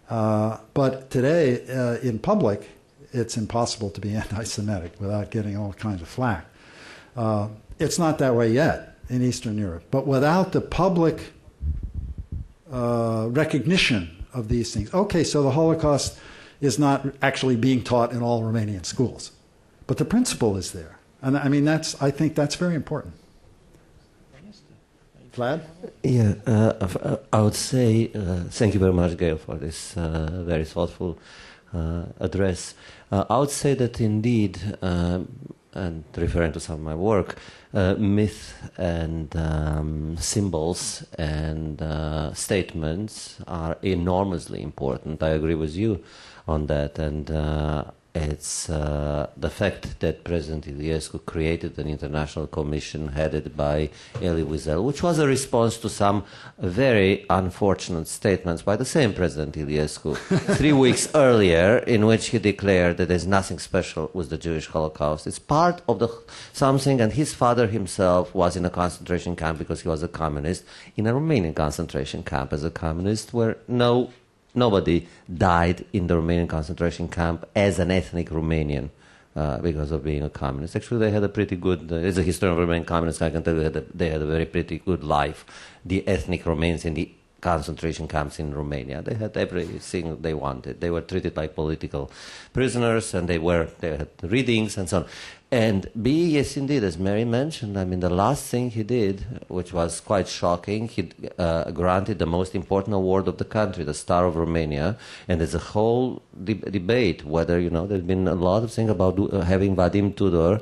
But today, in public, it's impossible to be anti-Semitic without getting all kinds of flack. It's not that way yet in Eastern Europe. But without the public recognition of these things. Okay, so the Holocaust is not actually being taught in all Romanian schools. But the principle is there. And I mean, I think that's very important. Vlad? Yeah, I would say thank you very much, Gail, for this very thoughtful address. I would say that indeed, and referring to some of my work, myth and symbols and statements are enormously important. I agree with you on that, and it's the fact that President Iliescu created an international commission headed by Elie Wiesel, which was a response to some very unfortunate statements by the same President Iliescu 3 weeks earlier, in which he declared that there's nothing special with the Jewish Holocaust. It's part of the something, and his father himself was in a concentration camp because he was a communist, in a Romanian concentration camp as a communist, where nobody died in the Romanian concentration camp as an ethnic Romanian because of being a communist. Actually, they had a pretty good, as a historian of Romanian communists, I can tell you that they had a very pretty good life. The ethnic Romanians in the concentration camps in Romania, they had everything they wanted. They were treated like political prisoners, and they had readings and so on. And B, yes, indeed, as Mary mentioned, I mean, the last thing he did, which was quite shocking, he granted the most important award of the country, the Star of Romania, and there's a whole debate whether, there's been a lot of things about having Vadim Tudor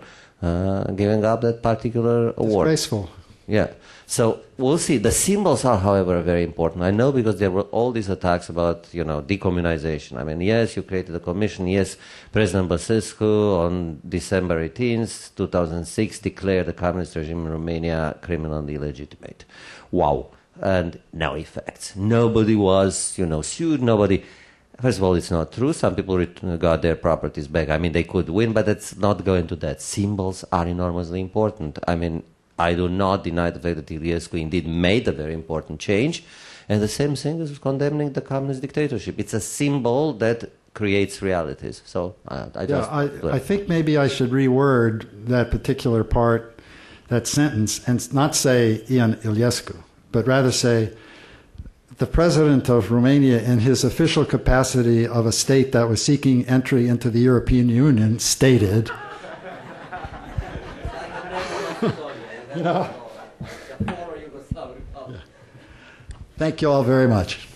giving up that particular award. Disgraceful. Yeah. So we'll see. The symbols are, however, very important. I know because there were all these attacks about, decommunization. I mean, yes, you created a commission. Yes, President Băsescu on December 18th, 2006, declared the communist regime in Romania criminal and illegitimate. Wow. And no effects. Nobody was, sued. Nobody... First of all, it's not true. Some people got their properties back. I mean, they could win, but it's not going to that. Symbols are enormously important. I mean, I do not deny the fact that Iliescu indeed made a very important change, and the same thing is condemning the communist dictatorship. It's a symbol that creates realities. So I think maybe I should reword that particular part, that sentence, and not say Ion Iliescu, but rather say the president of Romania, in his official capacity of a state that was seeking entry into the European Union, stated... Thank you all very much.